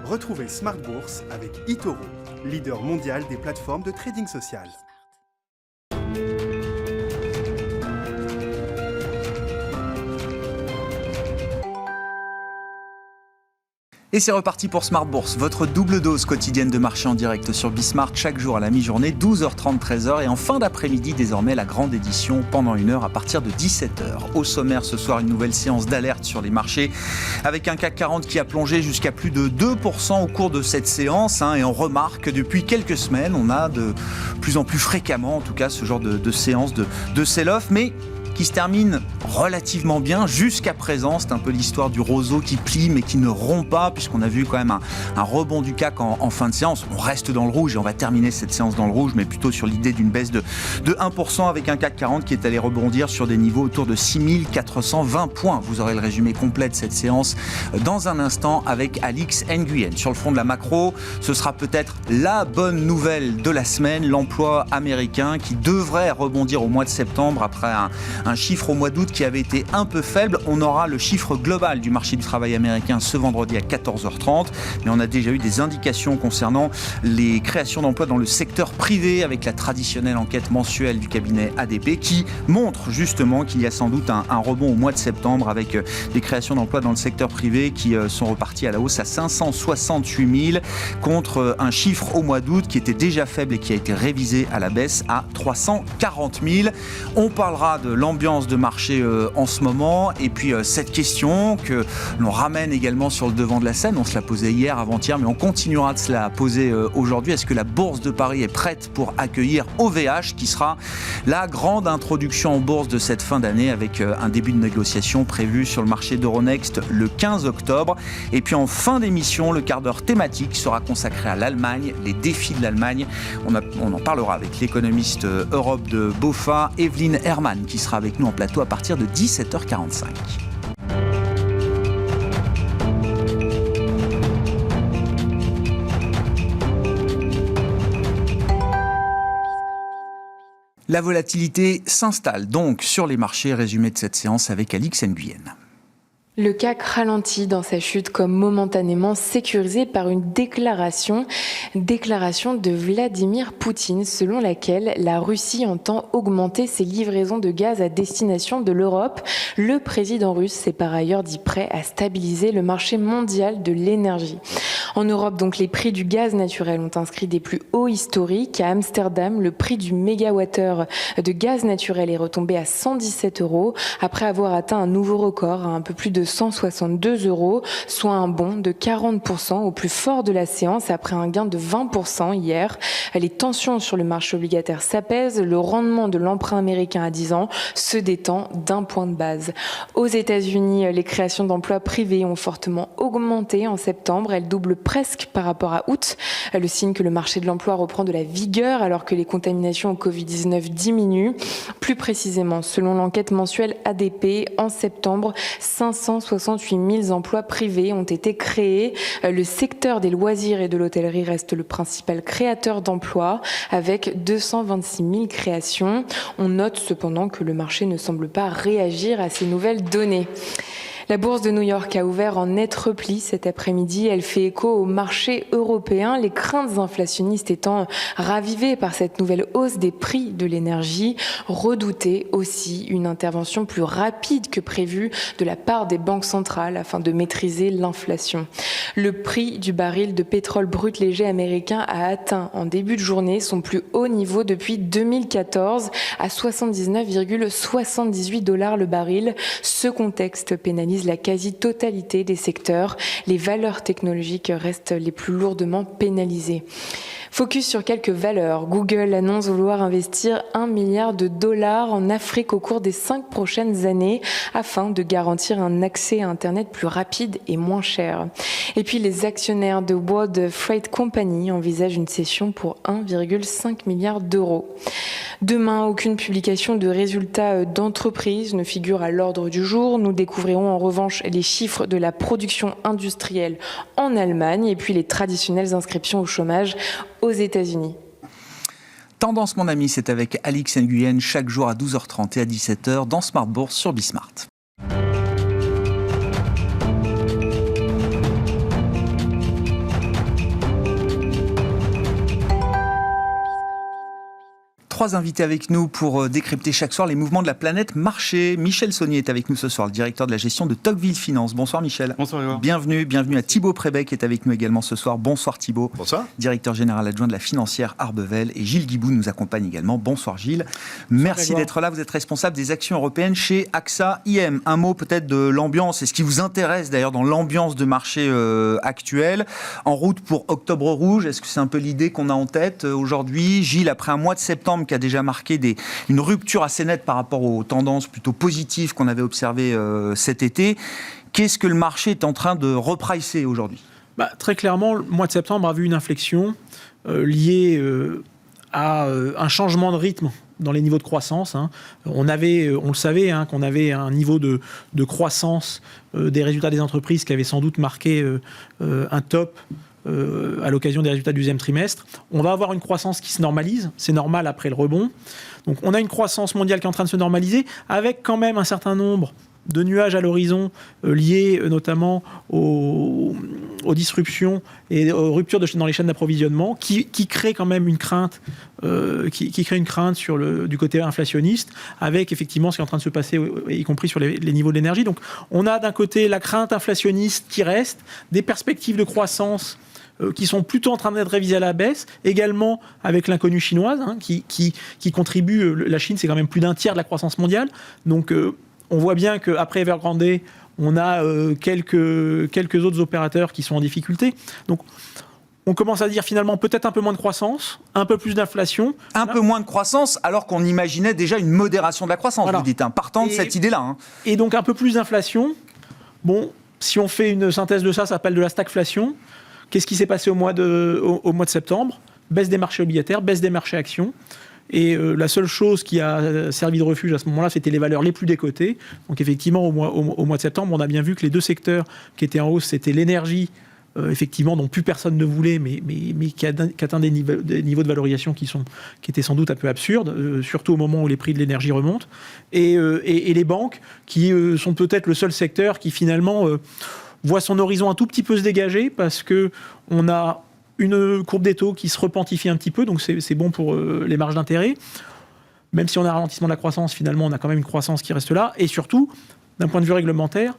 Retrouvez Smart Bourse avec eToro, leader mondial des plateformes de trading social. Et c'est reparti pour Smart Bourse, votre double dose quotidienne de marché en direct sur Bismart, chaque jour à la mi-journée, 12h30, 13h. Et en fin d'après-midi, désormais, la grande édition pendant 1 heure à partir de 17h. Au sommaire, ce soir, une nouvelle séance d'alerte sur les marchés, avec un CAC 40 qui a plongé jusqu'à plus de 2% au cours de cette séance. Et on remarque que depuis quelques semaines, on a de plus en plus fréquemment, en tout cas, ce genre de séance de sell-off. Mais qui se termine relativement bien jusqu'à présent. C'est un peu l'histoire du roseau qui plie mais qui ne rompt pas, puisqu'on a vu quand même un rebond du CAC en fin de séance. On reste dans le rouge et on va terminer cette séance dans le rouge, mais plutôt sur l'idée d'une baisse de 1% avec un CAC 40 qui est allé rebondir sur des niveaux autour de 6420 points. Vous aurez le résumé complet de cette séance dans un instant avec Alix Nguyen. Sur le front de la macro, ce sera peut-être la bonne nouvelle de la semaine, l'emploi américain qui devrait rebondir au mois de septembre après un chiffre au mois d'août qui avait été un peu faible. On aura le chiffre global du marché du travail américain ce vendredi à 14h30. Mais on a déjà eu des indications concernant les créations d'emplois dans le secteur privé avec la traditionnelle enquête mensuelle du cabinet ADP qui montre justement qu'il y a sans doute un rebond au mois de septembre avec des créations d'emplois dans le secteur privé qui sont reparties à la hausse à 568 000 contre un chiffre au mois d'août qui était déjà faible et qui a été révisé à la baisse à 340 000. On parlera de l'ambiance de marché en ce moment et puis cette question que l'on ramène également sur le devant de la scène, on se l'a posée hier, avant-hier, mais on continuera de se la poser aujourd'hui. Est-ce que la Bourse de Paris est prête pour accueillir OVH qui sera la grande introduction en bourse de cette fin d'année avec un début de négociation prévu sur le marché d'Euronext le 15 octobre. Et puis en fin d'émission, le quart d'heure thématique sera consacré à l'Allemagne, les défis de l'Allemagne. On en parlera avec l'économiste Europe de BofA, Evelyne Hermann, qui sera avec nous en plateau à partir de 17h45. La volatilité s'installe donc sur les marchés. Résumé de cette séance avec Alix Nguyen. Le CAC ralentit dans sa chute comme momentanément sécurisé par une déclaration de Vladimir Poutine selon laquelle la Russie entend augmenter ses livraisons de gaz à destination de l'Europe. Le président russe s'est par ailleurs dit prêt à stabiliser le marché mondial de l'énergie. En Europe, donc, les prix du gaz naturel ont inscrit des plus hauts historiques. À Amsterdam, le prix du mégawattheure de gaz naturel est retombé à 117 € après avoir atteint un nouveau record à un peu plus de 162 €, soit un bond de 40% au plus fort de la séance après un gain de 20% hier. Les tensions sur le marché obligataire s'apaisent. Le rendement de l'emprunt américain à 10 ans se détend d'1 point de base. Aux États-Unis, les créations d'emplois privés ont fortement augmenté en septembre. Elles doublent presque par rapport à août. Le signe que le marché de l'emploi reprend de la vigueur alors que les contaminations au Covid-19 diminuent. Plus précisément, selon l'enquête mensuelle ADP, en septembre, 568 000 emplois privés ont été créés. Le secteur des loisirs et de l'hôtellerie reste le principal créateur d'emplois avec 226 000 créations. On note cependant que le marché ne semble pas réagir à ces nouvelles données. La bourse de New York a ouvert en net repli cet après-midi. Elle fait écho au marché européen, les craintes inflationnistes étant ravivées par cette nouvelle hausse des prix de l'énergie. Redoutait aussi une intervention plus rapide que prévu de la part des banques centrales afin de maîtriser l'inflation. Le prix du baril de pétrole brut léger américain a atteint en début de journée son plus haut niveau depuis 2014 à 79,78 $ le baril. Ce contexte pénalise la quasi-totalité des secteurs. Les valeurs technologiques restent les plus lourdement pénalisées. Focus sur quelques valeurs. Google annonce vouloir investir $1 milliard en Afrique au cours des 5 prochaines années afin de garantir un accès à Internet plus rapide et moins cher. Et puis les actionnaires de World Freight Company envisagent une cession pour 1,5 milliard d'euros. Demain, aucune publication de résultats d'entreprise ne figure à l'ordre du jour. Nous découvrirons en revanche les chiffres de la production industrielle en Allemagne et puis les traditionnelles inscriptions au chômage aux États-Unis. Tendance, mon ami, c'est avec Alix Nguyen chaque jour à 12h30 et à 17h dans Smart Bourse sur Bismart. 3 invités avec nous pour décrypter chaque soir les mouvements de la planète marché. Michel Saunier est avec nous ce soir, le directeur de la gestion de Tocqueville Finance. Bonsoir Michel. Bonsoir Grégoire. Bienvenue à Thibaut Prébet qui est avec nous également ce soir. Bonsoir Thibaut. Bonsoir. Directeur général adjoint de la financière Arbevel. Et Gilles Guibou nous accompagne également. Bonsoir Gilles. Merci Grégoire. d'être là. Vous êtes responsable des actions européennes chez AXA IM. Un mot peut-être de l'ambiance et ce qui vous intéresse d'ailleurs dans l'ambiance de marché actuelle. En route pour Octobre Rouge, est-ce que c'est un peu l'idée qu'on a en tête aujourd'hui? Gilles, après un mois de septembre qui a déjà marqué une rupture assez nette par rapport aux tendances plutôt positives qu'on avait observées cet été, qu'est-ce que le marché est en train de repricer aujourd'hui? Très clairement, le mois de septembre a vu une inflexion liée à un changement de rythme dans les niveaux de croissance. On le savait, qu'on avait un niveau de croissance des résultats des entreprises qui avait sans doute marqué un top à l'occasion des résultats du deuxième trimestre. On va avoir une croissance qui se normalise, c'est normal après le rebond. Donc on a une croissance mondiale qui est en train de se normaliser, avec quand même un certain nombre de nuages à l'horizon liés notamment aux disruptions et aux ruptures dans les chaînes d'approvisionnement qui créent quand même une crainte, qui crée une crainte du côté inflationniste, avec effectivement ce qui est en train de se passer, y compris sur les niveaux de l'énergie. Donc on a d'un côté la crainte inflationniste qui reste, des perspectives de croissance qui sont plutôt en train d'être révisées à la baisse, également avec l'inconnue chinoise qui contribue. La Chine, c'est quand même plus d'un tiers de la croissance mondiale. Donc on voit bien qu'après Evergrande, on a quelques autres opérateurs qui sont en difficulté. Donc on commence à dire finalement peut-être un peu moins de croissance, un peu plus d'inflation. Un peu moins de croissance, alors qu'on imaginait déjà une modération de la croissance, voilà. Vous dites, partant de cette idée-là. Et donc un peu plus d'inflation. Bon, si on fait une synthèse de ça s'appelle de la stagflation. Qu'est-ce qui s'est passé au mois de septembre? Baisse des marchés obligataires, baisse des marchés actions. Et la seule chose qui a servi de refuge à ce moment-là, c'était les valeurs les plus décotées. Donc effectivement, au mois de septembre, on a bien vu que les deux secteurs qui étaient en hausse, c'était l'énergie, effectivement, dont plus personne ne voulait, mais qui atteint des niveaux de valorisation qui étaient sans doute un peu absurdes, surtout au moment où les prix de l'énergie remontent. Et les banques, qui sont peut-être le seul secteur qui finalement voit son horizon un tout petit peu se dégager, parce qu'on a une courbe des taux qui se repentifie un petit peu, donc c'est bon pour les marges d'intérêt. Même si on a un ralentissement de la croissance, finalement, on a quand même une croissance qui reste là. Et surtout, d'un point de vue réglementaire,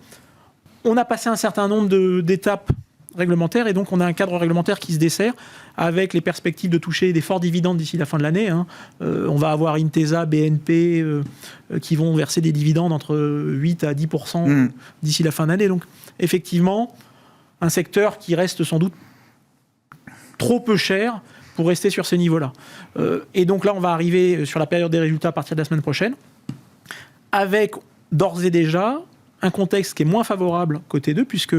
on a passé un certain nombre d'étapes réglementaires, et donc on a un cadre réglementaire qui se dessert, avec les perspectives de toucher des forts dividendes d'ici la fin de l'année. On va avoir Intesa, BNP, qui vont verser des dividendes entre 8 à 10% d'ici la fin d'année. Donc, effectivement, un secteur qui reste sans doute trop peu cher pour rester sur ces niveaux-là. Et donc là, on va arriver sur la période des résultats à partir de la semaine prochaine, avec d'ores et déjà un contexte qui est moins favorable côté 2, puisque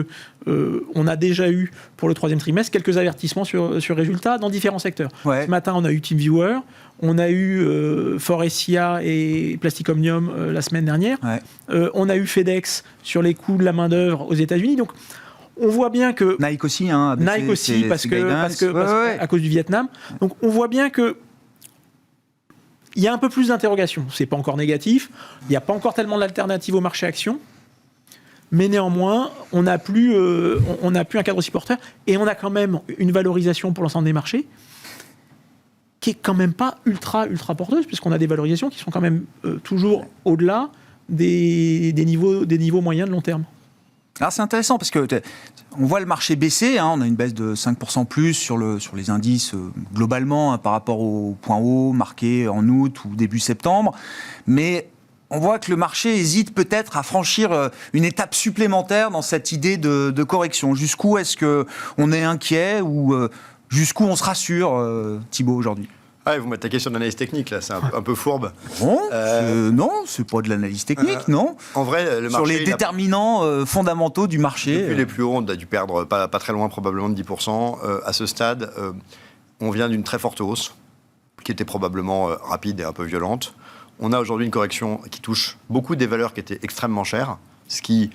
on a déjà eu, pour le troisième trimestre, quelques avertissements sur résultats dans différents secteurs. Ouais. Ce matin, on a eu TeamViewer, on a eu Forestia et Plastic Omnium la semaine dernière, on a eu FedEx sur les coûts de la main-d'œuvre aux États-Unis. Donc, on voit bien que... Nike aussi, Nike aussi, parce que à cause du Vietnam. Donc, on voit bien que il y a un peu plus d'interrogations. C'est pas encore négatif. Il n'y a pas encore tellement d'alternatives au marché action. Mais néanmoins, on n'a plus un cadre aussi porteur. Et on a quand même une valorisation pour l'ensemble des marchés qui est quand même pas ultra porteuse, puisqu'on a des valorisations qui sont quand même toujours au-delà des niveaux moyens de long terme. Alors c'est intéressant parce que on voit le marché baisser, on a une baisse de 5% plus sur les indices globalement par rapport au point haut marqué en août ou début septembre, mais on voit que le marché hésite peut-être à franchir une étape supplémentaire dans cette idée de correction. Jusqu'où est-ce qu'on est inquiet ou jusqu'où on se rassure, Thibaut, aujourd'hui? Vous m'attaquez sur l'analyse technique, là, c'est un peu fourbe. Bon, non, c'est pas de l'analyse technique, non. En vrai, le marché... Sur les déterminants fondamentaux du marché... Depuis les plus hauts, on a dû perdre pas très loin, probablement de 10%. À ce stade, on vient d'une très forte hausse, qui était probablement rapide et un peu violente. On a aujourd'hui une correction qui touche beaucoup des valeurs qui étaient extrêmement chères, ce qui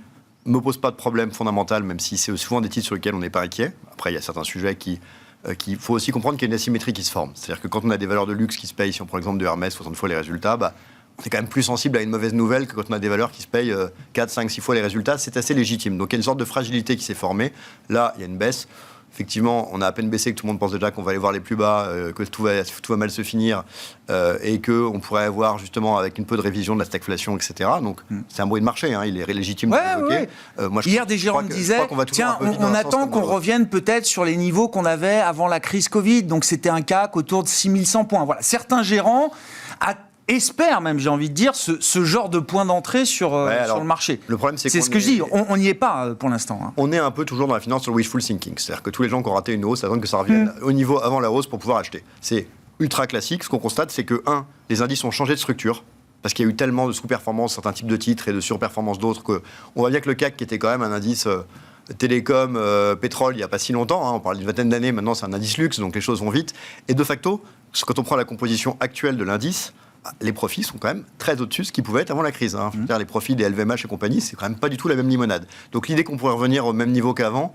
ne me pose pas de problème fondamental, même si c'est souvent des titres sur lesquels on n'est pas inquiet. Après, il y a certains sujets qu'il faut aussi comprendre qu'il y a une asymétrie qui se forme. C'est-à-dire que quand on a des valeurs de luxe qui se payent, si on prend l'exemple de Hermès, 60 fois les résultats, on est quand même plus sensible à une mauvaise nouvelle que quand on a des valeurs qui se payent 4, 5, 6 fois les résultats. C'est assez légitime. Donc il y a une sorte de fragilité qui s'est formée. Là, il y a une baisse. effectivement, on a à peine baissé que tout le monde pense déjà qu'on va aller voir les plus bas, que tout va mal se finir, et qu'on pourrait avoir justement avec un peu de révision de la stagflation, etc. Donc c'est un bruit de marché, il est légitime de l'évoquer. Hier, des gérants disaient, tiens, on attend qu'on revienne peut-être sur les niveaux qu'on avait avant la crise Covid. Donc c'était un CAC autour de 6100 points. Voilà. Certains gérants espère même, j'ai envie de dire, ce genre de point d'entrée sur le marché. Le problème, c'est ce que je dis, on n'y est pas pour l'instant. On est un peu toujours dans la finance sur le wishful thinking. C'est-à-dire que tous les gens qui ont raté une hausse attendent que ça revienne au niveau avant la hausse pour pouvoir acheter. C'est ultra classique. Ce qu'on constate, c'est que, les indices ont changé de structure. Parce qu'il y a eu tellement de sous-performance, certains types de titres, et de surperformance d'autres, qu'on voit bien que le CAC, qui était quand même un indice télécom, pétrole, il n'y a pas si longtemps, on parle d'une vingtaine d'années, maintenant c'est un indice luxe, donc les choses vont vite. Et de facto, quand on prend la composition actuelle de l'indice, les profits sont quand même très au-dessus de ce qu'ils pouvaient être avant la crise. Je veux dire, les profits des LVMH et compagnie, c'est quand même pas du tout la même limonade. Donc l'idée qu'on pourrait revenir au même niveau qu'avant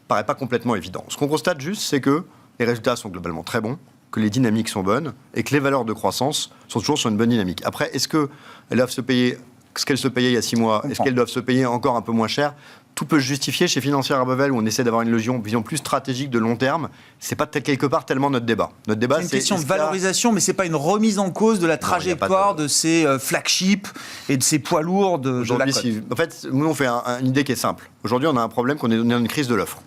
paraît pas complètement évident. Ce qu'on constate juste, c'est que les résultats sont globalement très bons, que les dynamiques sont bonnes et que les valeurs de croissance sont toujours sur une bonne dynamique. Après, est-ce qu'elles doivent se payer ce qu'elles se payaient il y a 6 mois? Est-ce qu'elles doivent se payer encore un peu moins cher? Tout peut se justifier chez Financière Abbeville, où on essaie d'avoir une vision plus stratégique de long terme. C'est pas quelque part tellement notre débat. Notre débat, c'est une question de valorisation, mais c'est pas une remise en cause de la trajectoire de ces flagships et de ces poids lourds de la cote. En fait, nous, on fait une idée qui est simple. Aujourd'hui, on a un problème qu'on est dans une crise de l'offre.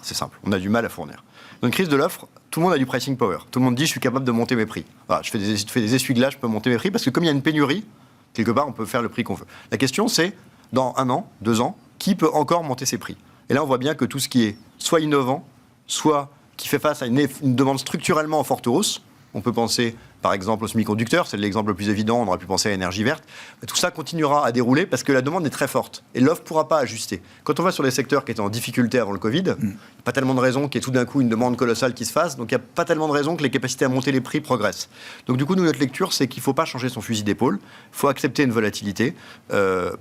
C'est simple, on a du mal à fournir. Dans une crise de l'offre, tout le monde a du pricing power. Tout le monde dit, je suis capable de monter mes prix. Voilà, je fais des essuie-glaces, je peux monter mes prix, parce que comme il y a une pénurie, quelque part, on peut faire le prix qu'on veut. La question, c'est, dans 1 an, 2 ans, qui peut encore monter ses prix? Et là, on voit bien que tout ce qui est soit innovant, soit qui fait face à une demande structurellement en forte hausse, on peut penser par exemple aux semi-conducteurs, c'est l'exemple le plus évident, on aurait pu penser à l'énergie verte, mais tout ça continuera à dérouler parce que la demande est très forte et l'offre ne pourra pas ajuster. Quand on va sur les secteurs qui étaient en difficulté avant le Covid, il n'y a pas tellement de raisons qu'il y ait tout d'un coup une demande colossale qui se fasse, donc il n'y a pas tellement de raisons que les capacités à monter les prix progressent. Donc du coup, nous, notre lecture, c'est qu'il ne faut pas changer son fusil d'épaule, il faut accepter une volatilité,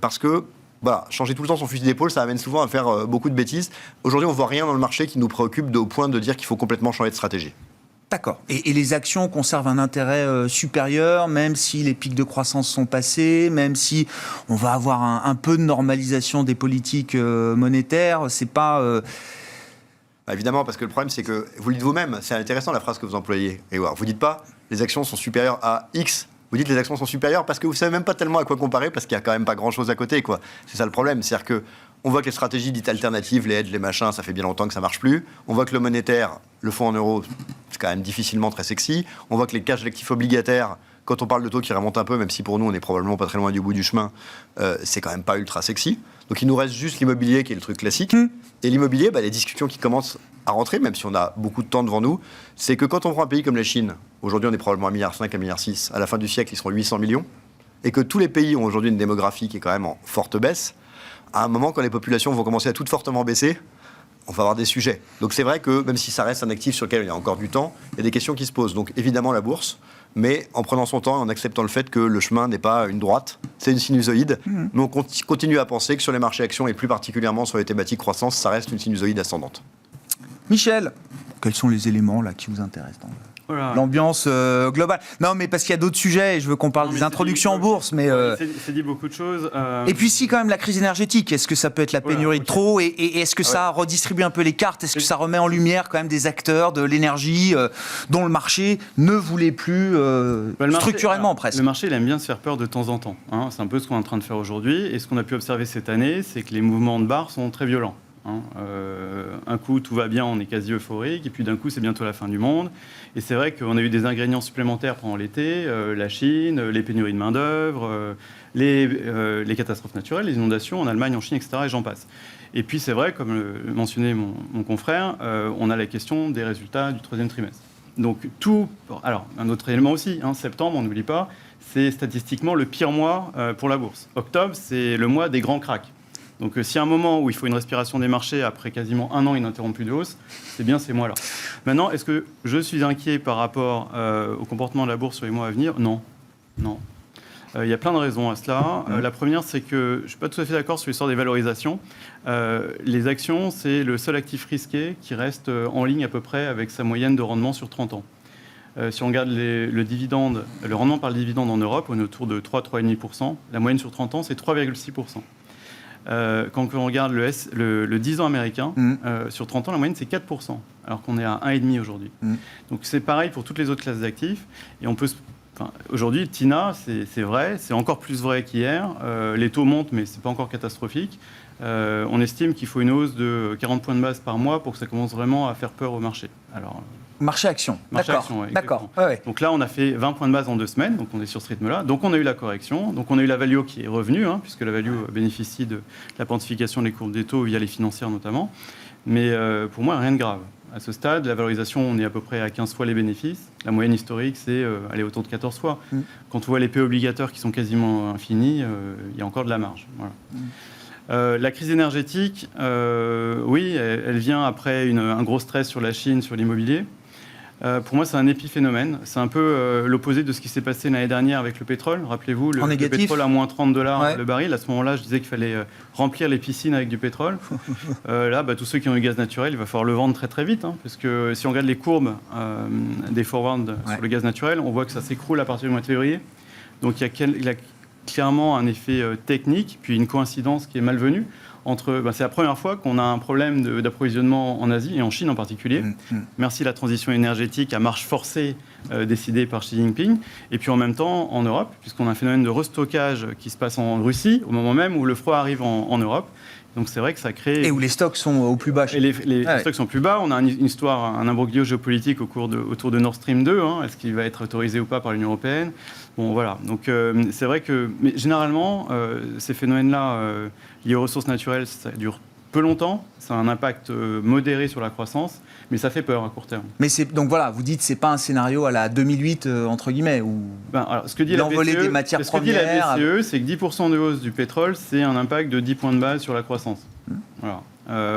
parce que changer tout le temps son fusil d'épaule, ça amène souvent à faire beaucoup de bêtises. Aujourd'hui, on ne voit rien dans le marché qui nous préoccupe au point de dire qu'il faut complètement changer de stratégie. D'accord. Et les actions conservent un intérêt supérieur, même si les pics de croissance sont passés, même si on va avoir un peu de normalisation des politiques monétaires. C'est pas... Évidemment, parce que le problème, c'est que vous le dites vous-même, c'est intéressant la phrase que vous employez. Et vous ne dites pas les actions sont supérieures à X. Vous dites les actions sont supérieures parce que vous ne savez même pas tellement à quoi comparer, parce qu'il n'y a quand même pas grand-chose à côté, quoi. C'est ça le problème. C'est-à-dire qu'on voit que les stratégies dites alternatives, les hedges, les machins, ça fait bien longtemps que ça ne marche plus. On voit que le monétaire, le fonds en euros, c'est quand même difficilement très sexy. On voit que les cash actifs obligataires, quand on parle de taux qui remontent un peu, même si pour nous, on n'est probablement pas très loin du bout du chemin, c'est quand même pas ultra sexy. Donc il nous reste juste l'immobilier qui est le truc classique. Et l'immobilier, les discussions qui commencent à rentrer, même si on a beaucoup de temps devant nous, c'est que quand on prend un pays comme la Chine, aujourd'hui on est probablement à 1,5 milliard, 1,6 milliard, à la fin du siècle ils seront 800 millions, et que tous les pays ont aujourd'hui une démographie qui est quand même en forte baisse, à un moment quand les populations vont commencer à toutes fortement baisser, on va avoir des sujets. Donc c'est vrai que même si ça reste un actif sur lequel il y a encore du temps, il y a des questions qui se posent. Donc évidemment la bourse, mais en prenant son temps et en acceptant le fait que le chemin n'est pas une droite, c'est une sinusoïde. Nous, on continue à penser que sur les marchés actions, et plus particulièrement sur les thématiques croissance, ça reste une sinusoïde ascendante. Michel, quels sont les éléments là qui vous intéressent dans l'ambiance globale? Non, mais parce qu'il y a d'autres sujets, et je veux qu'on parle des introductions en bourse, mais... C'est dit beaucoup de choses. Et puis si, quand même, la crise énergétique, est-ce que ça peut être la pénurie de trop, et est-ce que ça redistribue un peu les cartes? Est-ce que ça remet en lumière quand même des acteurs de l'énergie dont le marché ne voulait plus structurellement presque? Le marché, il aime bien se faire peur de temps en temps. C'est un peu ce qu'on est en train de faire aujourd'hui. Et ce qu'on a pu observer cette année, c'est que les mouvements de barre sont très violents. Un coup, tout va bien, on est quasi euphorique, et puis d'un coup, c'est bientôt la fin du monde. Et c'est vrai qu'on a eu des ingrédients supplémentaires pendant l'été, la Chine, les pénuries de main-d'œuvre, les catastrophes naturelles, les inondations en Allemagne, en Chine, etc. Et j'en passe. Et puis, c'est vrai, comme le mentionnait mon confrère, on a la question des résultats du 3e trimestre. Donc, alors, un autre élément aussi, septembre, on n'oublie pas, c'est statistiquement le pire mois pour la bourse. Octobre, c'est le mois des grands cracks. Donc, s'il y a un moment où il faut une respiration des marchés après quasiment 1 an ininterrompu de hausse, c'est bien ces mois-là. Maintenant, est-ce que je suis inquiet par rapport au comportement de la bourse sur les mois à venir? Non. Il y a plein de raisons à cela. La première, c'est que je ne suis pas tout à fait d'accord sur l'histoire des valorisations. Les actions, c'est le seul actif risqué qui reste en ligne à peu près avec sa moyenne de rendement sur 30 ans. Si on regarde le rendement par le dividende en Europe, on est autour de 3-3,5%. La moyenne sur 30 ans, c'est 3,6%. Quand on regarde le 10 ans américain, sur 30 ans, la moyenne, c'est 4%, alors qu'on est à 1,5% aujourd'hui. Donc c'est pareil pour toutes les autres classes d'actifs. Et on peut aujourd'hui, TINA, c'est vrai, c'est encore plus vrai qu'hier. Les taux montent, mais ce n'est pas encore catastrophique. On estime qu'il faut une hausse de 40 points de base par mois pour que ça commence vraiment à faire peur au marché. Alors, marché-action, ouais, d'accord. Ouais. Donc là, on a fait 20 points de base en 2 semaines, donc on est sur ce rythme-là. Donc on a eu la correction, donc on a eu la value qui est revenue, puisque la value bénéficie de la quantification des courbes des taux via les financières notamment. Mais pour moi, rien de grave. À ce stade, la valorisation, on est à peu près à 15 fois les bénéfices. La moyenne historique, c'est aller autour de 14 fois. Quand on voit les P obligataires qui sont quasiment infinis, il y a encore de la marge. Voilà. La crise énergétique, oui, elle vient après un gros stress sur la Chine, sur l'immobilier. Pour moi, c'est un épiphénomène. C'est un peu l'opposé de ce qui s'est passé l'année dernière avec le pétrole. Rappelez-vous, le pétrole à moins 30 $ le baril. À ce moment-là, je disais qu'il fallait remplir les piscines avec du pétrole. Là, tous ceux qui ont du gaz naturel, il va falloir le vendre très très vite. Parce que si on regarde les courbes des forwards sur le gaz naturel, on voit que ça s'écroule à partir du mois de février. Donc il y a clairement un effet technique, puis une coïncidence qui est malvenue. C'est la première fois qu'on a un problème d'approvisionnement en Asie et en Chine en particulier. Merci la transition énergétique à marche forcée décidée par Xi Jinping. Et puis en même temps en Europe, puisqu'on a un phénomène de restockage qui se passe en Russie au moment même où le froid arrive en Europe. Donc c'est vrai que ça crée... Et où les stocks sont au plus bas. Et les stocks sont plus bas. On a une histoire, un imbroglio géopolitique autour de Nord Stream 2. Est-ce qu'il va être autorisé ou pas par l'Union européenne ? Bon, voilà. Donc c'est vrai que... Mais généralement, ces phénomènes-là liés aux ressources naturelles, ça dure peu longtemps. Ça a un impact modéré sur la croissance. Mais ça fait peur à court terme. Mais donc voilà, vous dites que ce n'est pas un scénario à la 2008, entre guillemets, où alors, ce que dit l'envolée des matières premières... Ce que dit la BCE, c'est que 10% de hausse du pétrole, c'est un impact de 10 points de base sur la croissance. Voilà.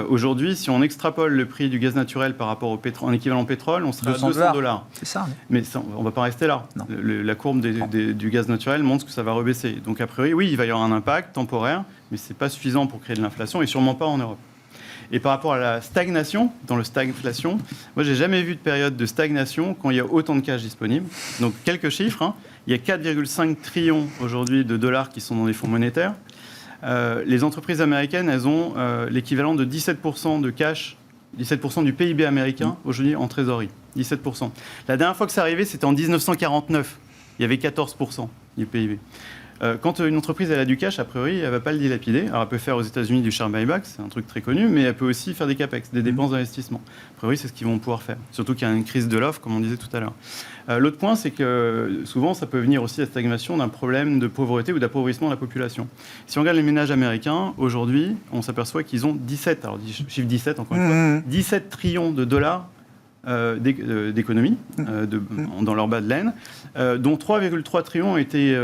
Aujourd'hui, si on extrapole le prix du gaz naturel par rapport au pétrole, en équivalent pétrole, on serait à $200. C'est ça. Mais ça, on ne va pas rester là. La courbe du gaz naturel montre que ça va rebaisser. Donc a priori, oui, il va y avoir un impact temporaire, mais ce n'est pas suffisant pour créer de l'inflation, et sûrement pas en Europe. Et par rapport à la stagnation, dans le stagflation, moi, j'ai jamais vu de période de stagnation quand il y a autant de cash disponible. Donc, quelques chiffres. Il y a 4,5 trillions aujourd'hui de dollars qui sont dans les fonds monétaires. Les entreprises américaines, elles ont l'équivalent de 17% de cash, 17% du PIB américain aujourd'hui en trésorerie. 17%. La dernière fois que ça arrivait, c'était en 1949. Il y avait 14% du PIB. Quand une entreprise elle a du cash, a priori, elle ne va pas le dilapider. Alors, elle peut faire aux États-Unis du share buyback, c'est un truc très connu, mais elle peut aussi faire des capex, des dépenses d'investissement. A priori, c'est ce qu'ils vont pouvoir faire. Surtout qu'il y a une crise de l'offre, comme on disait tout à l'heure. L'autre point, c'est que souvent, ça peut venir aussi à la stagnation d'un problème de pauvreté ou d'appauvrissement de la population. Si on regarde les ménages américains, aujourd'hui, on s'aperçoit qu'ils ont 17, alors chiffre 17 encore une fois, 17 trillions de dollars d'économie dans leur bas de laine, dont 3,3 trillions ont été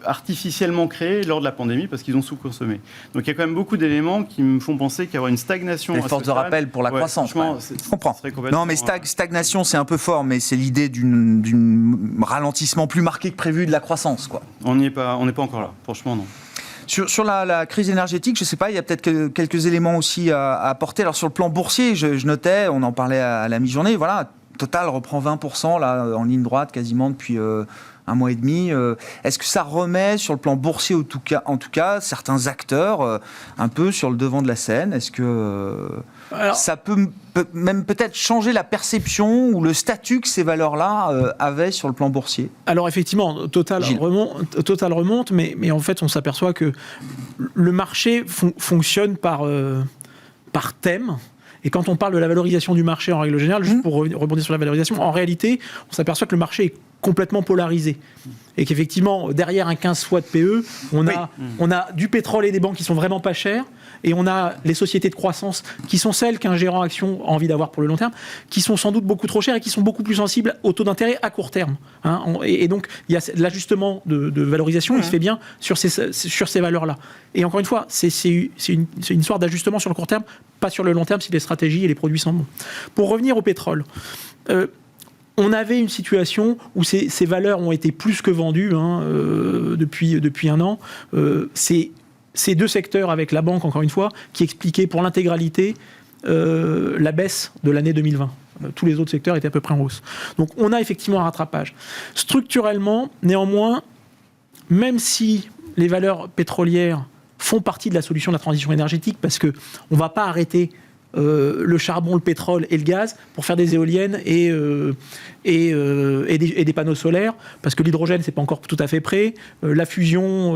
artificiellement créés lors de la pandémie parce qu'ils ont sous-consommé. Donc il y a quand même beaucoup d'éléments qui me font penser qu'il y aura une stagnation. Des forces de rappel pour la croissance. Je comprends. Non, mais stagnation, c'est un peu fort, mais c'est l'idée d'un ralentissement plus marqué que prévu de la croissance, quoi. On n'est pas encore là, franchement non. Sur la crise énergétique, je ne sais pas, il y a peut-être quelques éléments aussi à apporter. Alors sur le plan boursier, je notais, on en parlait à la mi-journée, voilà, Total reprend 20% là, en ligne droite quasiment depuis un mois et demi. Est-ce que ça remet sur le plan boursier en tout cas certains acteurs un peu sur le devant de la scène ? Est-ce que ça peut même peut-être changer la perception ou le statut que ces valeurs-là avaient sur le plan boursier ? Alors effectivement, Total remonte, mais en fait on s'aperçoit que le marché fonctionne par thème. Et quand on parle de la valorisation du marché en règle générale, juste pour rebondir sur la valorisation, en réalité, on s'aperçoit que le marché est complètement polarisé. Et qu'effectivement, derrière un 15 fois de PE, on a du pétrole et des banques qui sont vraiment pas chers, et on a les sociétés de croissance qui sont celles qu'un gérant action a envie d'avoir pour le long terme, qui sont sans doute beaucoup trop chères et qui sont beaucoup plus sensibles au taux d'intérêt à court terme. Et donc, il y a l'ajustement de valorisation, il se fait bien sur ces valeurs-là. Et encore une fois, c'est une histoire d'ajustement sur le court terme, pas sur le long terme si les stratégies et les produits sont bons. Pour revenir au pétrole, on avait une situation où ces valeurs ont été plus que vendues depuis un an. C'est ces deux secteurs avec la banque, encore une fois, qui expliquaient pour l'intégralité la baisse de l'année 2020. Tous les autres secteurs étaient à peu près en hausse. Donc on a effectivement un rattrapage. Structurellement, néanmoins, même si les valeurs pétrolières font partie de la solution de la transition énergétique parce qu'on ne va pas arrêter le charbon, le pétrole et le gaz pour faire des éoliennes et des panneaux solaires, parce que l'hydrogène, c'est pas encore tout à fait prêt. La fusion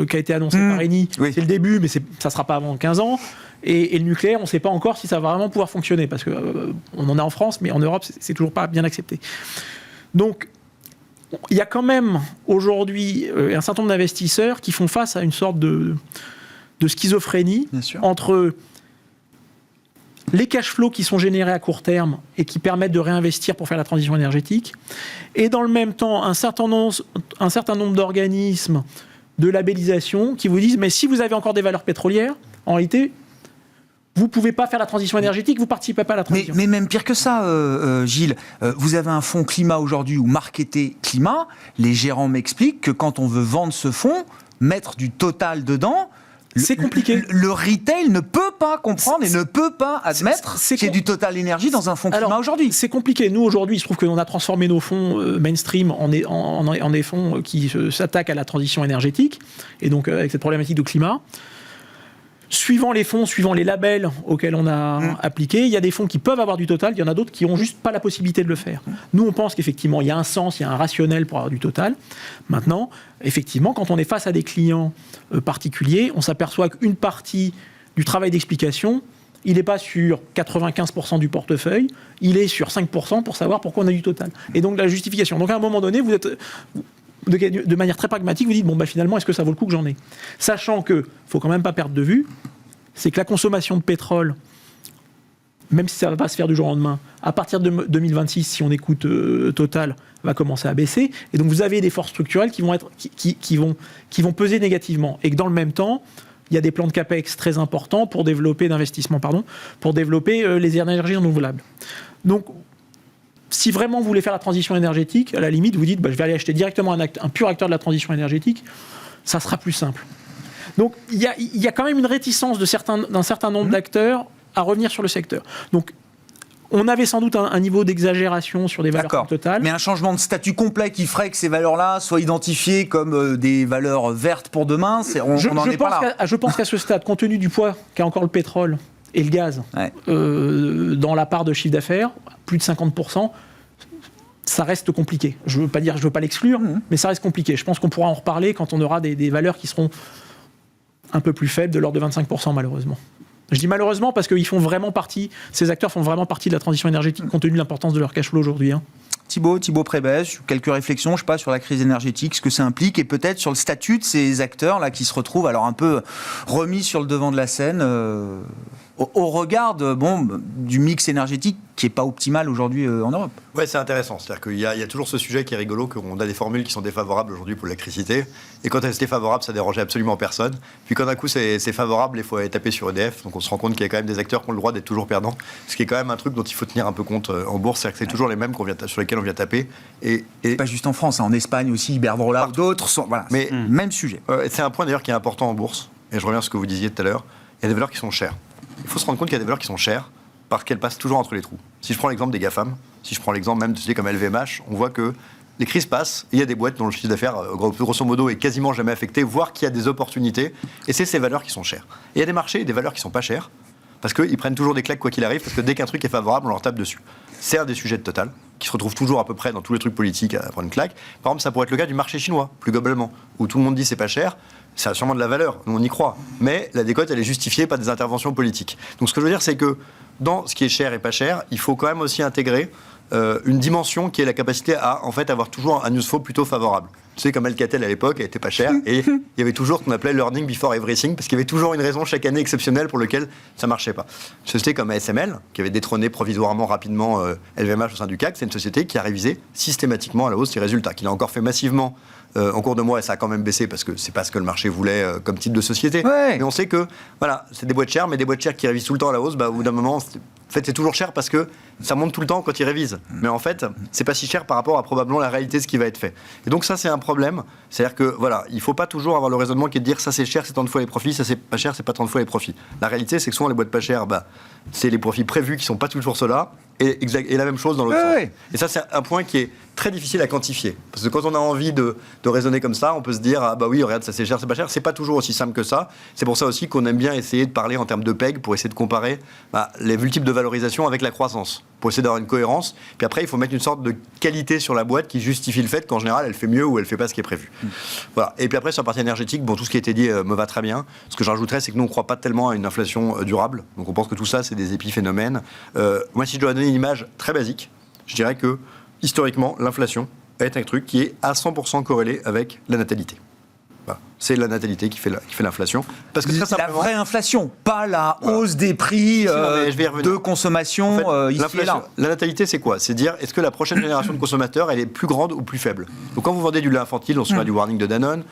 qui a été annoncée par Eni, c'est le début, mais ça sera pas avant 15 ans. Et le nucléaire, on ne sait pas encore si ça va vraiment pouvoir fonctionner, parce qu'on en a en France, mais en Europe, c'est toujours pas bien accepté. Donc, il y a quand même aujourd'hui un certain nombre d'investisseurs qui font face à une sorte de schizophrénie entre les cash flows qui sont générés à court terme et qui permettent de réinvestir pour faire la transition énergétique, et dans le même temps, un certain nombre d'organismes de labellisation qui vous disent « mais si vous avez encore des valeurs pétrolières, en réalité, vous ne pouvez pas faire la transition énergétique, vous ne participez pas à la transition. » Mais même pire que ça, Gilles, vous avez un fonds climat aujourd'hui ou marketé climat, les gérants m'expliquent que quand on veut vendre ce fonds, mettre du Total dedans, c'est compliqué. Le retail ne peut pas comprendre et ne peut pas admettre qu'il y ait du Total Énergie dans un fonds climat aujourd'hui. C'est compliqué. Nous, aujourd'hui, il se trouve qu'on a transformé nos fonds mainstream en des fonds qui s'attaquent à la transition énergétique, et donc avec cette problématique de climat. Suivant les fonds, suivant les labels auxquels on a appliqué, il y a des fonds qui peuvent avoir du Total, il y en a d'autres qui n'ont juste pas la possibilité de le faire. Nous, on pense qu'effectivement, il y a un sens, il y a un rationnel pour avoir du Total. Maintenant, effectivement, quand on est face à des clients particuliers, on s'aperçoit qu'une partie du travail d'explication, il n'est pas sur 95% du portefeuille, il est sur 5% pour savoir pourquoi on a du Total. Et donc, la justification. Donc, à un moment donné, vous êtes... De manière très pragmatique, vous dites, finalement, est-ce que ça vaut le coup que j'en ai ? Sachant que, faut quand même pas perdre de vue, c'est que la consommation de pétrole, même si ça va pas se faire du jour au lendemain, à partir de 2026, si on écoute Total, va commencer à baisser. Et donc, vous avez des forces structurelles qui vont peser négativement. Et que dans le même temps, il y a des plans de capex très importants pour développer les énergies renouvelables. Donc, si vraiment vous voulez faire la transition énergétique, à la limite, vous dites je vais aller acheter directement un pur acteur de la transition énergétique, ça sera plus simple. Donc il y a quand même une réticence d'un certain nombre d'acteurs à revenir sur le secteur. Donc on avait sans doute un niveau d'exagération sur des valeurs totales. Mais un changement de statut complet qui ferait que ces valeurs-là soient identifiées comme des valeurs vertes pour demain, on n'en est pas là. Je pense qu'à ce stade, compte tenu du poids qu'a encore le pétrole et le gaz dans la part de chiffre d'affaires, plus de 50%, ça reste compliqué. Je veux pas l'exclure, mais ça reste compliqué. Je pense qu'on pourra en reparler quand on aura des valeurs qui seront un peu plus faibles, de l'ordre de 25% malheureusement. Je dis malheureusement parce que ces acteurs font vraiment partie de la transition énergétique compte tenu de l'importance de leur cash flow aujourd'hui. Thibaut Prébès, quelques réflexions, sur la crise énergétique, ce que ça implique, et peut-être sur le statut de ces acteurs-là qui se retrouvent alors un peu remis sur le devant de la scène au regard du mix énergétique qui n'est pas optimal aujourd'hui en Europe. Ouais, c'est intéressant. C'est-à-dire qu'il y a toujours ce sujet qui est rigolo, qu'on a des formules qui sont défavorables aujourd'hui pour l'électricité, et quand elles étaient favorables, ça dérangeait absolument personne. Puis quand d'un coup c'est favorable, il faut aller taper sur EDF, donc on se rend compte qu'il y a quand même des acteurs qui ont le droit d'être toujours perdants, ce qui est quand même un truc dont il faut tenir un peu compte en bourse, c'est-à-dire que c'est toujours les mêmes sur lesquels on vient taper. Et pas juste en France, en Espagne aussi, Iberdrola, d'autres sont... Voilà, mais même sujet. C'est un point d'ailleurs qui est important en bourse, et je reviens à ce que vous disiez tout à l'heure, il y a des valeurs qui sont chères. Il faut se rendre compte qu'il y a des valeurs qui sont chères parce qu'elles passent toujours entre les trous. Si je prends l'exemple des GAFAM, si je prends l'exemple même de sociétés comme LVMH, on voit que les crises passent, et il y a des boîtes dont le chiffre d'affaires, grosso modo, est quasiment jamais affecté, voire qu'il y a des opportunités, et c'est ces valeurs qui sont chères. Et il y a des marchés et des valeurs qui sont pas chères, parce qu'ils prennent toujours des claques quoi qu'il arrive, parce que dès qu'un truc est favorable, on leur tape dessus. C'est un des sujets de Total, qui se retrouve toujours à peu près dans tous les trucs politiques à prendre une claque. Par exemple, ça pourrait être le cas du marché chinois, plus globalement, où tout le monde dit c'est pas cher. Ça a sûrement de la valeur, nous on y croit. Mais la décote, elle est justifiée par des interventions politiques. Donc ce que je veux dire, c'est que dans ce qui est cher et pas cher, il faut quand même aussi intégrer une dimension qui est la capacité à en fait avoir toujours un news flow plutôt favorable. Tu sais, comme Alcatel à l'époque, elle était pas chère, et il y avait toujours ce qu'on appelait learning before everything, parce qu'il y avait toujours une raison chaque année exceptionnelle pour laquelle ça marchait pas. Une société comme ASML, qui avait détrôné provisoirement rapidement LVMH au sein du CAC, c'est une société qui a révisé systématiquement à la hausse ses résultats, qu'il a encore fait massivement en cours de mois, et ça a quand même baissé parce que c'est pas ce que le marché voulait comme type de société. Ouais. Mais on sait que voilà, c'est des boîtes chères, mais des boîtes chères qui révisent tout le temps à la hausse, au bout d'un moment, en fait, c'est toujours cher parce que ça monte tout le temps quand ils révisent. Mais en fait, c'est pas si cher par rapport à probablement la réalité de ce qui va être fait. Et donc ça, c'est un problème. C'est-à-dire que voilà, il faut pas toujours avoir le raisonnement qui est de dire ça c'est cher, c'est tant de fois les profits, ça c'est pas cher, c'est pas tant de fois les profits. La réalité, c'est que souvent les boîtes pas chères, c'est les profits prévus qui sont pas toujours ceux-là, et la même chose dans l'autre sens. Et ça, c'est un point qui très difficile à quantifier. Parce que quand on a envie de raisonner comme ça, on peut se dire, ah bah oui, regarde, ça c'est cher, c'est pas cher. C'est pas toujours aussi simple que ça. C'est pour ça aussi qu'on aime bien essayer de parler en termes de PEG pour essayer de comparer les multiples de valorisation avec la croissance, pour essayer d'avoir une cohérence. Puis après, il faut mettre une sorte de qualité sur la boîte qui justifie le fait qu'en général, elle fait mieux ou elle fait pas ce qui est prévu. Voilà. Et puis après, sur la partie énergétique, bon, tout ce qui a été dit me va très bien. Ce que je rajouterais, c'est que nous, on croit pas tellement à une inflation durable. Donc on pense que tout ça, c'est des épiphénomènes. Moi, si je dois donner une image très basique, je dirais que historiquement, l'inflation est un truc qui est à 100% corrélé avec la natalité. Voilà. C'est la natalité qui fait l'inflation. Parce que très simplement, la vraie inflation, pas la hausse des prix de consommation en fait, ici et là. La natalité, c'est quoi? C'est dire, est-ce que la prochaine génération de consommateurs, elle est plus grande ou plus faible? Donc quand vous vendez du lait infantile, on se souvient du warning de Danone,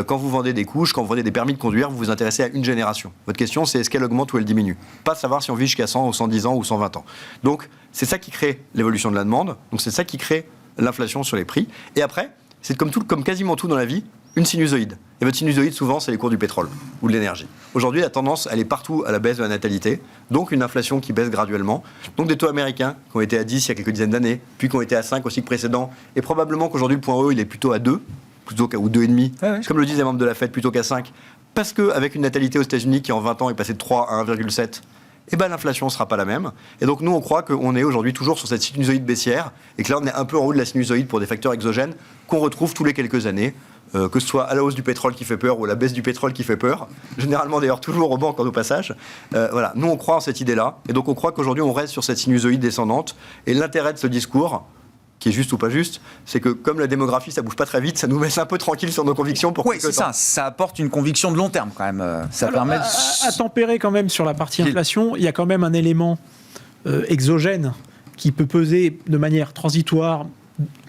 quand vous vendez des couches, quand vous vendez des permis de conduire, vous vous intéressez à une génération. Votre question, c'est est-ce qu'elle augmente ou elle diminue? Pas savoir si on vit jusqu'à 100 ou 110 ans ou 120 ans. Donc c'est ça qui crée l'évolution de la demande, donc c'est ça qui crée l'inflation sur les prix. Et après, c'est comme quasiment tout dans la vie, une sinusoïde. Et votre sinusoïde, souvent, c'est les cours du pétrole ou de l'énergie. Aujourd'hui, la tendance, elle est partout à la baisse de la natalité, donc une inflation qui baisse graduellement. Donc des taux américains qui ont été à 10 il y a quelques dizaines d'années, puis qui ont été à 5 au cycle précédent, et probablement qu'aujourd'hui, le point E, il est plutôt à 2, ou 2,5, ouais. Comme le disent les membres de la Fed, plutôt qu'à 5. Parce qu'avec une natalité aux États-Unis qui, en 20 ans, est passée de 3 à 1,7, eh ben, l'inflation ne sera pas la même. Et donc, nous, on croit qu'on est aujourd'hui toujours sur cette sinusoïde baissière, et que là, on est un peu en haut de la sinusoïde pour des facteurs exogènes qu'on retrouve tous les quelques années. Que ce soit à la hausse du pétrole qui fait peur ou à la baisse du pétrole qui fait peur, généralement d'ailleurs toujours au banc quand au passage. Voilà. Nous on croit en cette idée-là, et donc on croit qu'aujourd'hui on reste sur cette sinusoïde descendante, et l'intérêt de ce discours, qui est juste ou pas juste, c'est que comme la démographie ça bouge pas très vite, ça nous laisse un peu tranquille sur nos convictions pour quelques temps. Ça apporte une conviction de long terme quand même. Ça permet à tempérer quand même sur la partie inflation, il y a quand même un élément exogène qui peut peser de manière transitoire,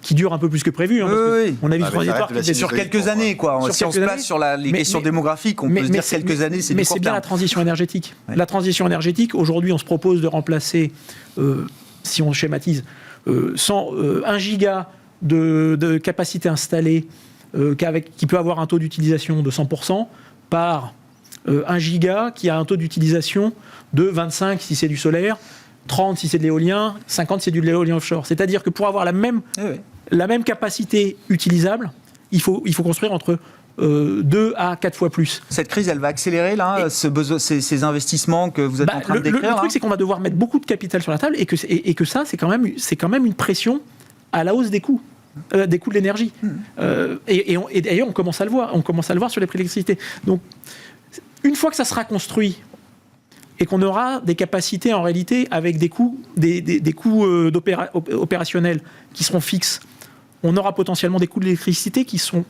qui dure un peu plus que prévu. Hein, oui. On a vu transitoire qui est sur quelques années. Si on se place sur les questions démographiques, on peut se dire quelques années, c'est du court terme. Mais c'est bien la transition énergétique. Ouais. La transition énergétique, aujourd'hui, on se propose de remplacer, si on schématise, 1 giga de capacité installée qui peut avoir un taux d'utilisation de 100% par 1 giga qui a un taux d'utilisation de 25 si c'est du solaire, 30 si c'est de l'éolien, 50 si c'est de l'éolien offshore. C'est-à-dire que pour avoir la même capacité utilisable, il faut construire entre 2 à 4 fois plus. Cette crise, elle va accélérer là, ces investissements que vous êtes en train de décrire. Le truc, c'est qu'on va devoir mettre beaucoup de capital sur la table et que ça, c'est quand même une pression à la hausse des coûts. Des coûts de l'énergie. Et d'ailleurs, on commence à le voir. On commence à le voir sur les prix de l'électricité. Donc, une fois que ça sera construit, et qu'on aura des capacités en réalité avec des coûts opérationnels qui seront fixes. On aura potentiellement des coûts de l'électricité qui sont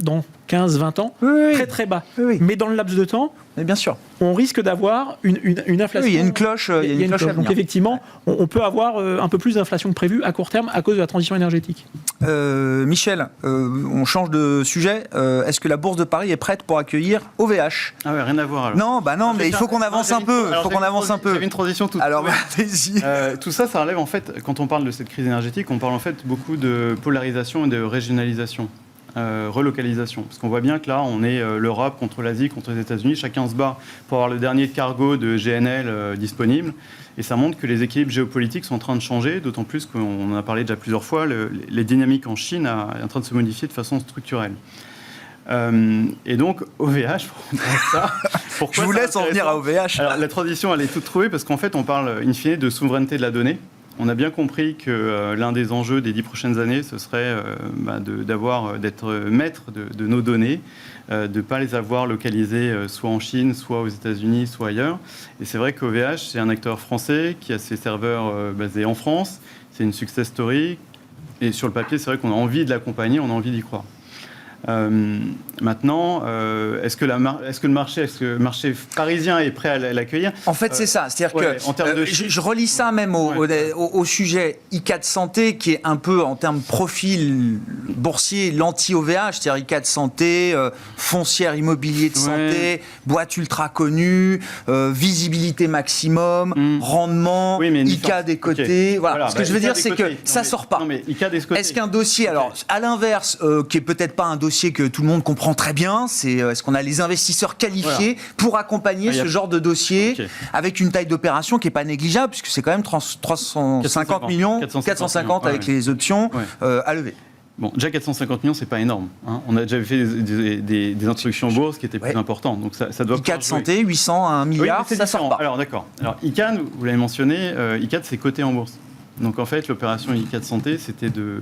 dans 15-20 ans, très très bas. Mais dans le laps de temps, bien sûr, on risque d'avoir une inflation. Il y a une cloche. Donc effectivement, on peut avoir un peu plus d'inflation que prévu à court terme à cause de la transition énergétique. Michel, on change de sujet. Est-ce que la Bourse de Paris est prête pour accueillir OVH? Ah ouais, rien à voir alors. Non, mais il faut qu'on avance un peu. J'avais une transition toute alors, allez-y. Tout ça relève en fait, quand on parle de cette crise énergétique, on parle en fait beaucoup de polarisation et de régionalisation. Relocalisation. Parce qu'on voit bien que là, on est l'Europe contre l'Asie, contre les États-Unis. Chacun se bat pour avoir le dernier cargo de GNL disponible. Et ça montre que les équilibres géopolitiques sont en train de changer, d'autant plus qu'on en a parlé déjà plusieurs fois, les dynamiques en Chine sont en train de se modifier de façon structurelle. Et donc, OVH, je vous laisse en venir à OVH. Alors, la transition, elle est toute trouvée parce qu'en fait, on parle in fine de souveraineté de la donnée. On a bien compris que l'un des enjeux des 10 prochaines années, ce serait d'être maître de nos données, de ne pas les avoir localisées soit en Chine, soit aux États-Unis, soit ailleurs. Et c'est vrai qu'OVH, c'est un acteur français qui a ses serveurs basés en France. C'est une success story. Et sur le papier, c'est vrai qu'on a envie de l'accompagner, on a envie d'y croire. Maintenant, est-ce que le marché parisien est prêt à l'accueillir? En fait, c'est ça. C'est-à-dire que en termes de je relis ça même au sujet ICAD Santé, qui est un peu en termes profil boursier l'anti-OVH, c'est-à-dire ICAD Santé, foncière immobilier de santé, boîte ultra connue, visibilité maximum, rendement, ICAD est coté. Voilà. Ce que je veux dire, c'est que ça sort pas. Non, mais ICAD est coté. Est-ce qu'un dossier, alors à l'inverse, qui est peut-être pas un dossier dossier que tout le monde comprend très bien, c'est est-ce qu'on a les investisseurs qualifiés pour accompagner ce genre de dossier avec une taille d'opération qui n'est pas négligeable, puisque c'est quand même 350 millions, 450 avec les options à lever. Bon, déjà 450 millions, c'est pas énorme. Hein. On a déjà fait des introductions en bourse qui étaient plus importantes. Donc ça doit ICAD Santé, 800 à 1 milliard, ça sort pas. Alors d'accord. Alors ICAD, vous l'avez mentionné, ICAD c'est coté en bourse. Donc en fait, l'opération ICAD Santé, c'était de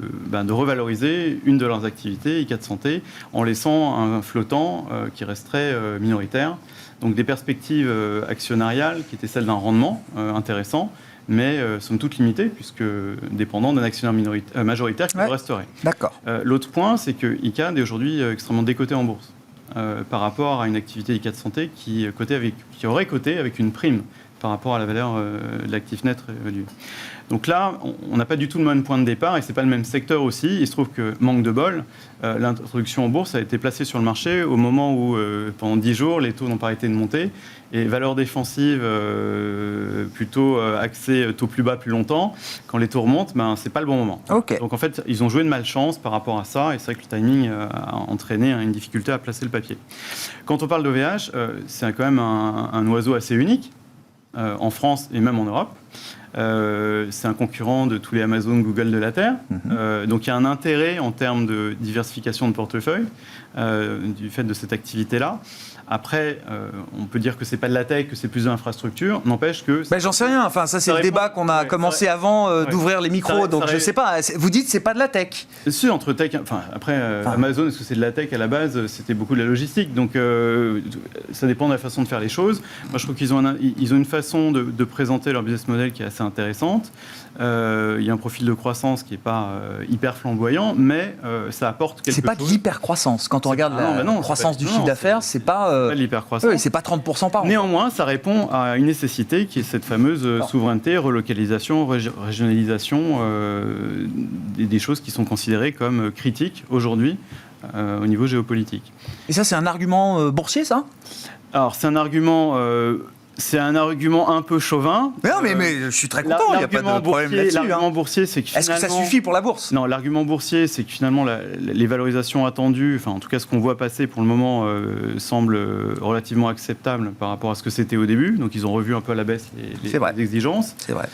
revaloriser une de leurs activités, ICAD Santé, en laissant un flottant qui resterait minoritaire. Donc des perspectives actionnariales qui étaient celles d'un rendement intéressant, mais somme toute limitées, puisque dépendant d'un actionnaire majoritaire qui le resterait. D'accord. L'autre point, c'est que ICAD est aujourd'hui extrêmement décoté en bourse par rapport à une activité ICAD Santé qui aurait coté avec une prime par rapport à la valeur de l'actif net évalué. Donc là, on n'a pas du tout le même point de départ et c'est pas le même secteur aussi. Il se trouve que, manque de bol, l'introduction en bourse a été placée sur le marché au moment où, pendant 10 jours, les taux n'ont pas arrêté de monter et valeur défensive plutôt axée taux plus bas plus longtemps. Quand les taux remontent, c'est pas le bon moment. Okay. Donc en fait, ils ont joué de malchance par rapport à ça et c'est vrai que le timing a entraîné une difficulté à placer le papier. Quand on parle d'OVH, c'est quand même un oiseau assez unique. En France et même en Europe. C'est un concurrent de tous les Amazon, Google de la Terre. Donc il y a un intérêt en termes de diversification de portefeuille du fait de cette activité-là. Après, on peut dire que c'est pas de la tech, que c'est plus de l'infrastructure. N'empêche que... j'en sais rien. Enfin, ça, c'est le débat qu'on a commencé avant d'ouvrir les micros. Donc, je sais pas. Vous dites c'est pas de la tech. Si, entre tech... Amazon, est-ce que c'est de la tech à la base? C'était beaucoup de la logistique. Donc, ça dépend de la façon de faire les choses. Moi, je trouve qu'ils ont une façon de présenter leur business model qui est assez intéressante. Il y a un profil de croissance qui n'est pas hyper flamboyant, mais ça apporte quelque chose. C'est pas de l'hyper-croissance. Quand on regarde la croissance du chiffre d'affaires, c'est pas l'hyper-croissance. C'est pas 30% par an. Néanmoins, ça répond à une nécessité qui est cette fameuse souveraineté, relocalisation, régionalisation, des choses qui sont considérées comme critiques aujourd'hui au niveau géopolitique. Et ça, c'est un argument boursier, ça? Alors, c'est un argument un peu chauvin. Mais non, mais je suis très content, il n'y a pas de problème là-dessus. L'argument boursier, c'est que finalement... Est-ce que ça suffit pour la bourse? Non, l'argument boursier, c'est que finalement, les valorisations attendues, enfin en tout cas ce qu'on voit passer pour le moment, semble relativement acceptable par rapport à ce que c'était au début. Donc ils ont revu un peu à la baisse les exigences. C'est vrai.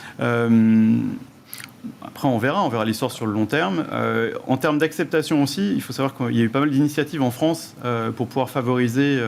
Après, on verra l'histoire sur le long terme. En termes d'acceptation aussi, il faut savoir qu'il y a eu pas mal d'initiatives en France pour pouvoir favoriser...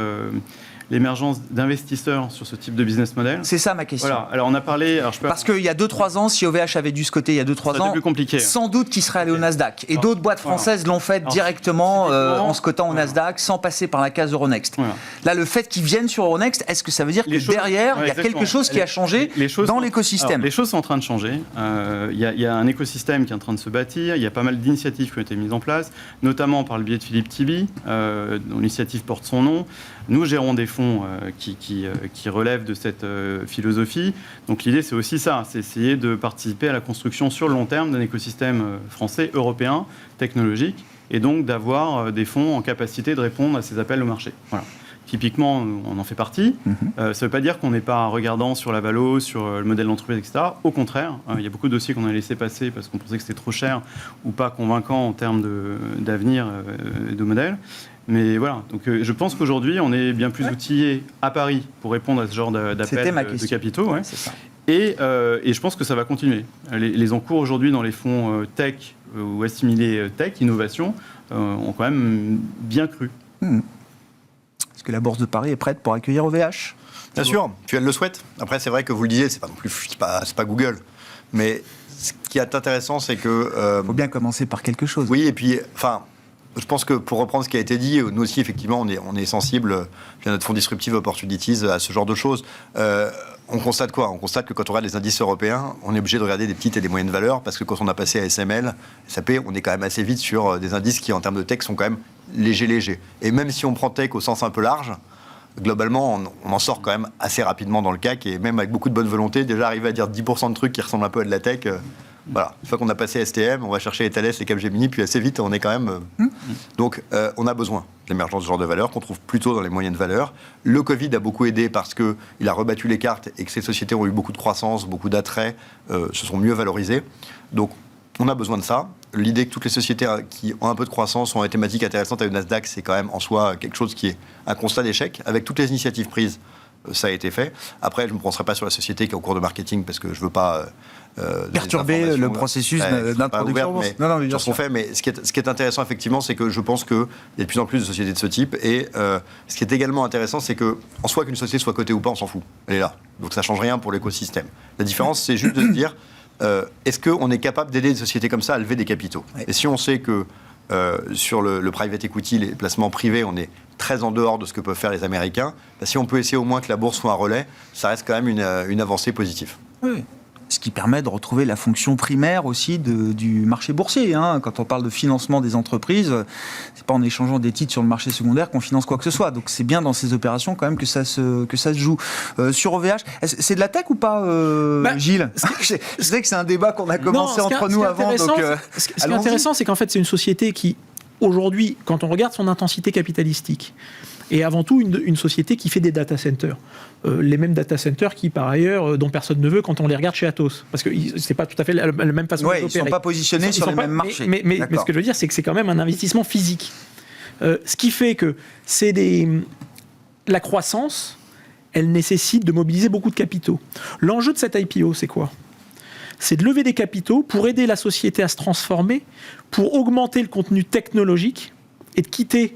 l'émergence d'investisseurs sur ce type de business model. C'est ça ma question. Voilà. Alors on a parlé... Parce qu'il y a 2-3 ans, si OVH avait dû se coter il y a 2-3 ans, plus compliqué. Sans doute qu'il serait allé au Nasdaq. Et d'autres boîtes françaises l'ont fait directement en se cotant au Nasdaq, sans passer par la case Euronext. Voilà. Là, le fait qu'ils viennent sur Euronext, est-ce que ça veut dire que derrière, il y a quelque chose qui a changé dans l'écosystème? Les choses sont en train de changer. Il y a un écosystème qui est en train de se bâtir. Il y a pas mal d'initiatives qui ont été mises en place, notamment par le biais de Philippe Tibi, dont l'initiative porte son nom. Nous gérons des fonds qui relèvent de cette philosophie. Donc l'idée, c'est aussi ça, c'est essayer de participer à la construction sur le long terme d'un écosystème français, européen, technologique, et donc d'avoir des fonds en capacité de répondre à ces appels au marché. Voilà. Typiquement, on en fait partie. Ça ne veut pas dire qu'on n'est pas regardant sur la valo, sur le modèle d'entreprise, etc. Au contraire, il y a beaucoup de dossiers qu'on a laissé passer parce qu'on pensait que c'était trop cher ou pas convaincant en termes d'avenir et de modèle. Mais voilà, donc je pense qu'aujourd'hui, on est bien plus outillé à Paris pour répondre à ce genre d'appel de capitaux. Ouais. C'est ça. Et je pense que ça va continuer. Les encours aujourd'hui dans les fonds tech ou assimilés tech, innovation, ont quand même bien cru. Est-ce que la Bourse de Paris est prête pour accueillir OVH? Bien sûr, puis elle le souhaite. Après, c'est vrai que vous le disiez, c'est pas non plus, c'est pas Google. Mais ce qui est intéressant, c'est que... faut bien commencer par quelque chose. Oui, et puis, enfin... Je pense que pour reprendre ce qui a été dit, nous aussi, effectivement, on est sensible, via notre fonds Disruptive Opportunities, à ce genre de choses. On constate quoi? On constate que quand on regarde les indices européens, on est obligé de regarder des petites et des moyennes valeurs, parce que quand on a passé à SML, SAP, on est quand même assez vite sur des indices qui, en termes de tech, sont quand même légers. Et même si on prend tech au sens un peu large, globalement, on en sort quand même assez rapidement dans le CAC, et même avec beaucoup de bonne volonté, déjà arriver à dire 10% de trucs qui ressemblent un peu à de la tech... Voilà, une fois qu'on a passé STM, on va chercher les Thales et Capgemini, puis assez vite, on est quand même... Donc, on a besoin de l'émergence de ce genre de valeurs, qu'on trouve plutôt dans les moyennes valeurs. Le Covid a beaucoup aidé parce qu'il a rebattu les cartes et que ces sociétés ont eu beaucoup de croissance, beaucoup d'attrait, se sont mieux valorisées. Donc, on a besoin de ça. l'idée que toutes les sociétés qui ont un peu de croissance ont des thématiques intéressantes avec le Nasdaq, c'est quand même en soi quelque chose qui est un constat d'échec. Avec toutes les initiatives prises, ça a été fait. Après, je ne me prononcerai pas sur la société qui est en cours de marketing parce que je ne veux pas perturber le processus d'introduction. Mais sur ce qu'on fait. Mais ce qui est intéressant, effectivement, c'est que je pense qu'il y a de plus en plus de sociétés de ce type. Et ce qui est également intéressant, c'est qu'en soi, qu'une société soit cotée ou pas, on s'en fout. Elle est là. Donc ça ne change rien pour l'écosystème. La différence, c'est juste de se dire, est-ce qu'on est capable d'aider des sociétés comme ça à lever des capitaux ? Et si on sait que sur le private equity, les placements privés, on est très en dehors de ce que peuvent faire les Américains. Si on peut essayer au moins que la bourse soit un relais, ça reste quand même une avancée positive. Oui. Ce qui permet de retrouver la fonction primaire aussi du marché boursier. Quand on parle de financement des entreprises, c'est pas en échangeant des titres sur le marché secondaire qu'on finance quoi que ce soit. Donc c'est bien dans ces opérations quand même que ça se joue. Sur OVH, c'est de la tech ou pas, Gilles ? Je sais que c'est un débat qu'on a commencé entre nous avant. Ce qui est intéressant, c'est qu'en fait c'est une société qui, aujourd'hui, quand on regarde son intensité capitalistique, est avant tout une société qui fait des data centers. Les mêmes data centers qui, par ailleurs, dont personne ne veut quand on les regarde chez Atos. Parce que c'est pas tout à fait la même façon d'opérer. Ils ne sont pas positionnés sur les mêmes marchés. Mais ce que je veux dire, c'est que c'est quand même un investissement physique. Ce qui fait que la croissance, elle nécessite de mobiliser beaucoup de capitaux. L'enjeu de cette IPO, c'est quoi ? C'est de lever des capitaux pour aider la société à se transformer, pour augmenter le contenu technologique et de quitter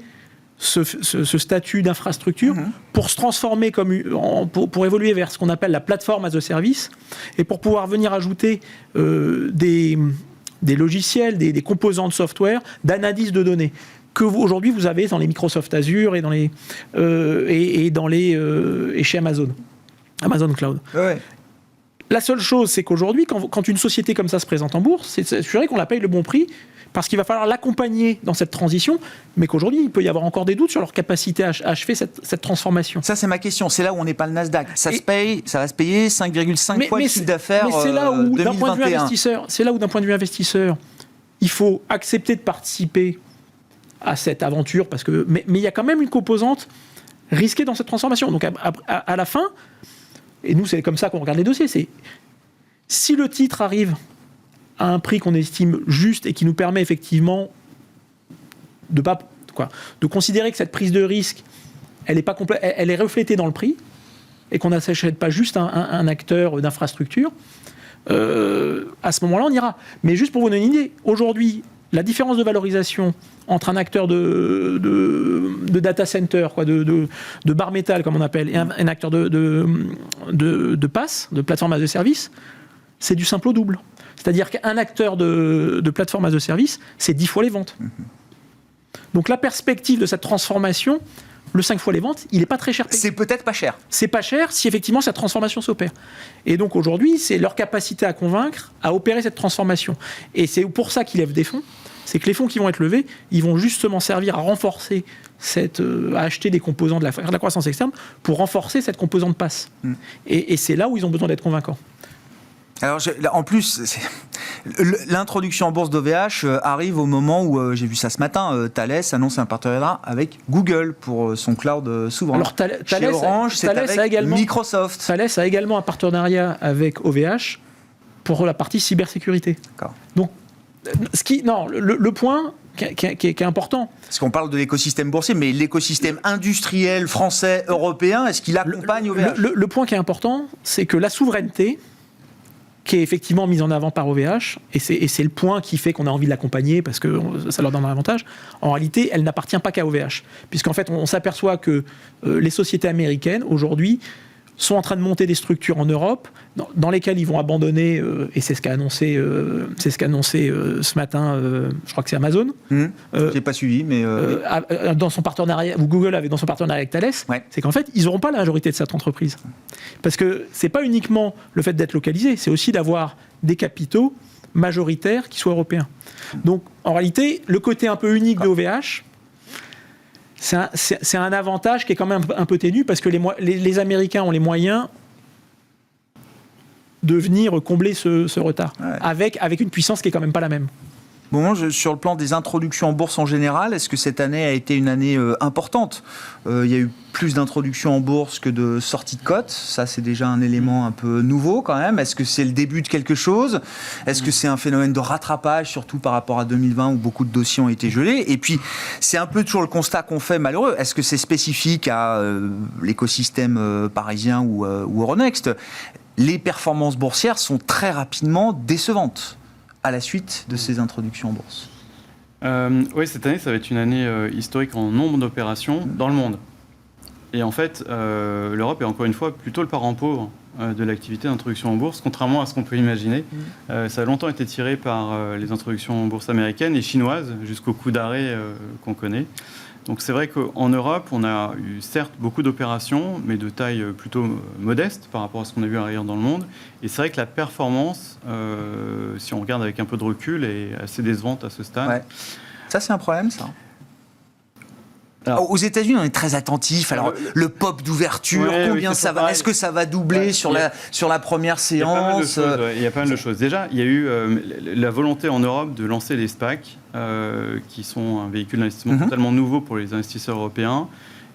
ce statut d'infrastructure pour se transformer pour évoluer vers ce qu'on appelle la plateforme as a service et pour pouvoir venir ajouter des logiciels, des composants de software, d'analyse de données que aujourd'hui vous avez dans les Microsoft Azure et chez Amazon Cloud. Ouais. La seule chose, c'est qu'aujourd'hui, quand une société comme ça se présente en bourse, c'est s'assurer qu'on la paye le bon prix, parce qu'il va falloir l'accompagner dans cette transition, mais qu'aujourd'hui, il peut y avoir encore des doutes sur leur capacité à achever cette transformation. Ça, c'est ma question. C'est là où on n'est pas le Nasdaq. Ça va se payer 5,5 fois le chiffre d'affaires 2021. C'est là où, d'un point de vue investisseur, il faut accepter de participer à cette aventure, mais il y a quand même une composante risquée dans cette transformation. Donc, à la fin, et nous, c'est comme ça qu'on regarde les dossiers, c'est si le titre arrive à un prix qu'on estime juste et qui nous permet effectivement de considérer que cette prise de risque, elle est reflétée dans le prix et qu'on n'achète pas juste un acteur d'infrastructure, à ce moment-là, on ira. Mais juste pour vous donner une idée, aujourd'hui, la différence de valorisation entre un acteur de data center, de bar métal, comme on appelle, et un acteur de PaaS, de plateforme as a service, c'est du simple au double. C'est-à-dire qu'un acteur de plateforme as a service, c'est 10 fois les ventes. Donc la perspective de cette transformation, le 5 fois les ventes, il n'est pas très cher payé. C'est peut-être pas cher. C'est pas cher si effectivement cette transformation s'opère. Et donc aujourd'hui, c'est leur capacité à convaincre, à opérer cette transformation. Et c'est pour ça qu'ils lèvent des fonds. C'est que les fonds qui vont être levés, ils vont justement servir à renforcer à acheter des composants de la croissance externe pour renforcer cette composante PaaS. Et c'est là où ils ont besoin d'être convaincants. Alors, en plus, l'introduction en bourse d'OVH arrive au moment où, j'ai vu ça ce matin, Thales annonce un partenariat avec Google pour son cloud souverain. Alors, chez Orange, c'est avec Microsoft. Thales a également un partenariat avec OVH pour la partie cybersécurité. D'accord. Donc, le point qui est important. Parce qu'on parle de l'écosystème boursier, mais l'écosystème industriel français, européen, est-ce qu'il accompagne OVH ? Le point qui est important, c'est que la souveraineté, qui est effectivement mise en avant par OVH, et c'est le point qui fait qu'on a envie de l'accompagner, parce que ça leur donne un avantage, en réalité, elle n'appartient pas qu'à OVH. Puisqu'en fait, on s'aperçoit que les sociétés américaines, aujourd'hui, sont en train de monter des structures en Europe dans lesquelles ils vont abandonner, et c'est ce qu'a annoncé ce matin, je crois que c'est Amazon. J'ai pas suivi, mais dans son partenariat, ou Google avait dans son partenariat avec Thales, c'est qu'en fait, ils n'auront pas la majorité de cette entreprise. Parce que c'est pas uniquement le fait d'être localisé, c'est aussi d'avoir des capitaux majoritaires qui soient européens. Donc, en réalité, le côté un peu unique de OVH, c'est un avantage qui est quand même un peu ténu, parce que les Américains ont les moyens de venir combler ce retard, avec une puissance qui est quand même pas la même. Bon, sur le plan des introductions en bourse en général, est-ce que cette année a été une année importante ? Il y a eu plus d'introductions en bourse que de sorties de cotes. Ça, c'est déjà un élément un peu nouveau quand même. Est-ce que c'est le début de quelque chose ? Est-ce que c'est un phénomène de rattrapage, surtout par rapport à 2020 où beaucoup de dossiers ont été gelés ? Et puis, c'est un peu toujours le constat qu'on fait malheureux. Est-ce que c'est spécifique à l'écosystème parisien ou Euronext ? Les performances boursières sont très rapidement décevantes à la suite de ces introductions en bourse. Oui, cette année, ça va être une année historique en nombre d'opérations dans le monde. Et en fait, l'Europe est encore une fois plutôt le parent pauvre de l'activité d'introduction en bourse, contrairement à ce qu'on peut imaginer. Ça a longtemps été tiré par les introductions en bourse américaines et chinoises, jusqu'au coup d'arrêt qu'on connaît. Donc c'est vrai qu'en Europe, on a eu certes beaucoup d'opérations, mais de taille plutôt modeste par rapport à ce qu'on a vu ailleurs dans le monde. Et c'est vrai que la performance, si on regarde avec un peu de recul, est assez décevante à ce stade. Ouais. Ça, c'est un problème, ça. Alors, aux États-Unis, on est très attentif. Alors, le pop d'ouverture, combien ça va ? Est-ce que ça va doubler sur la première séance ? Il y a pas mal de choses. Déjà, il y a eu la volonté en Europe de lancer les SPAC, qui sont un véhicule d'investissement totalement nouveau pour les investisseurs européens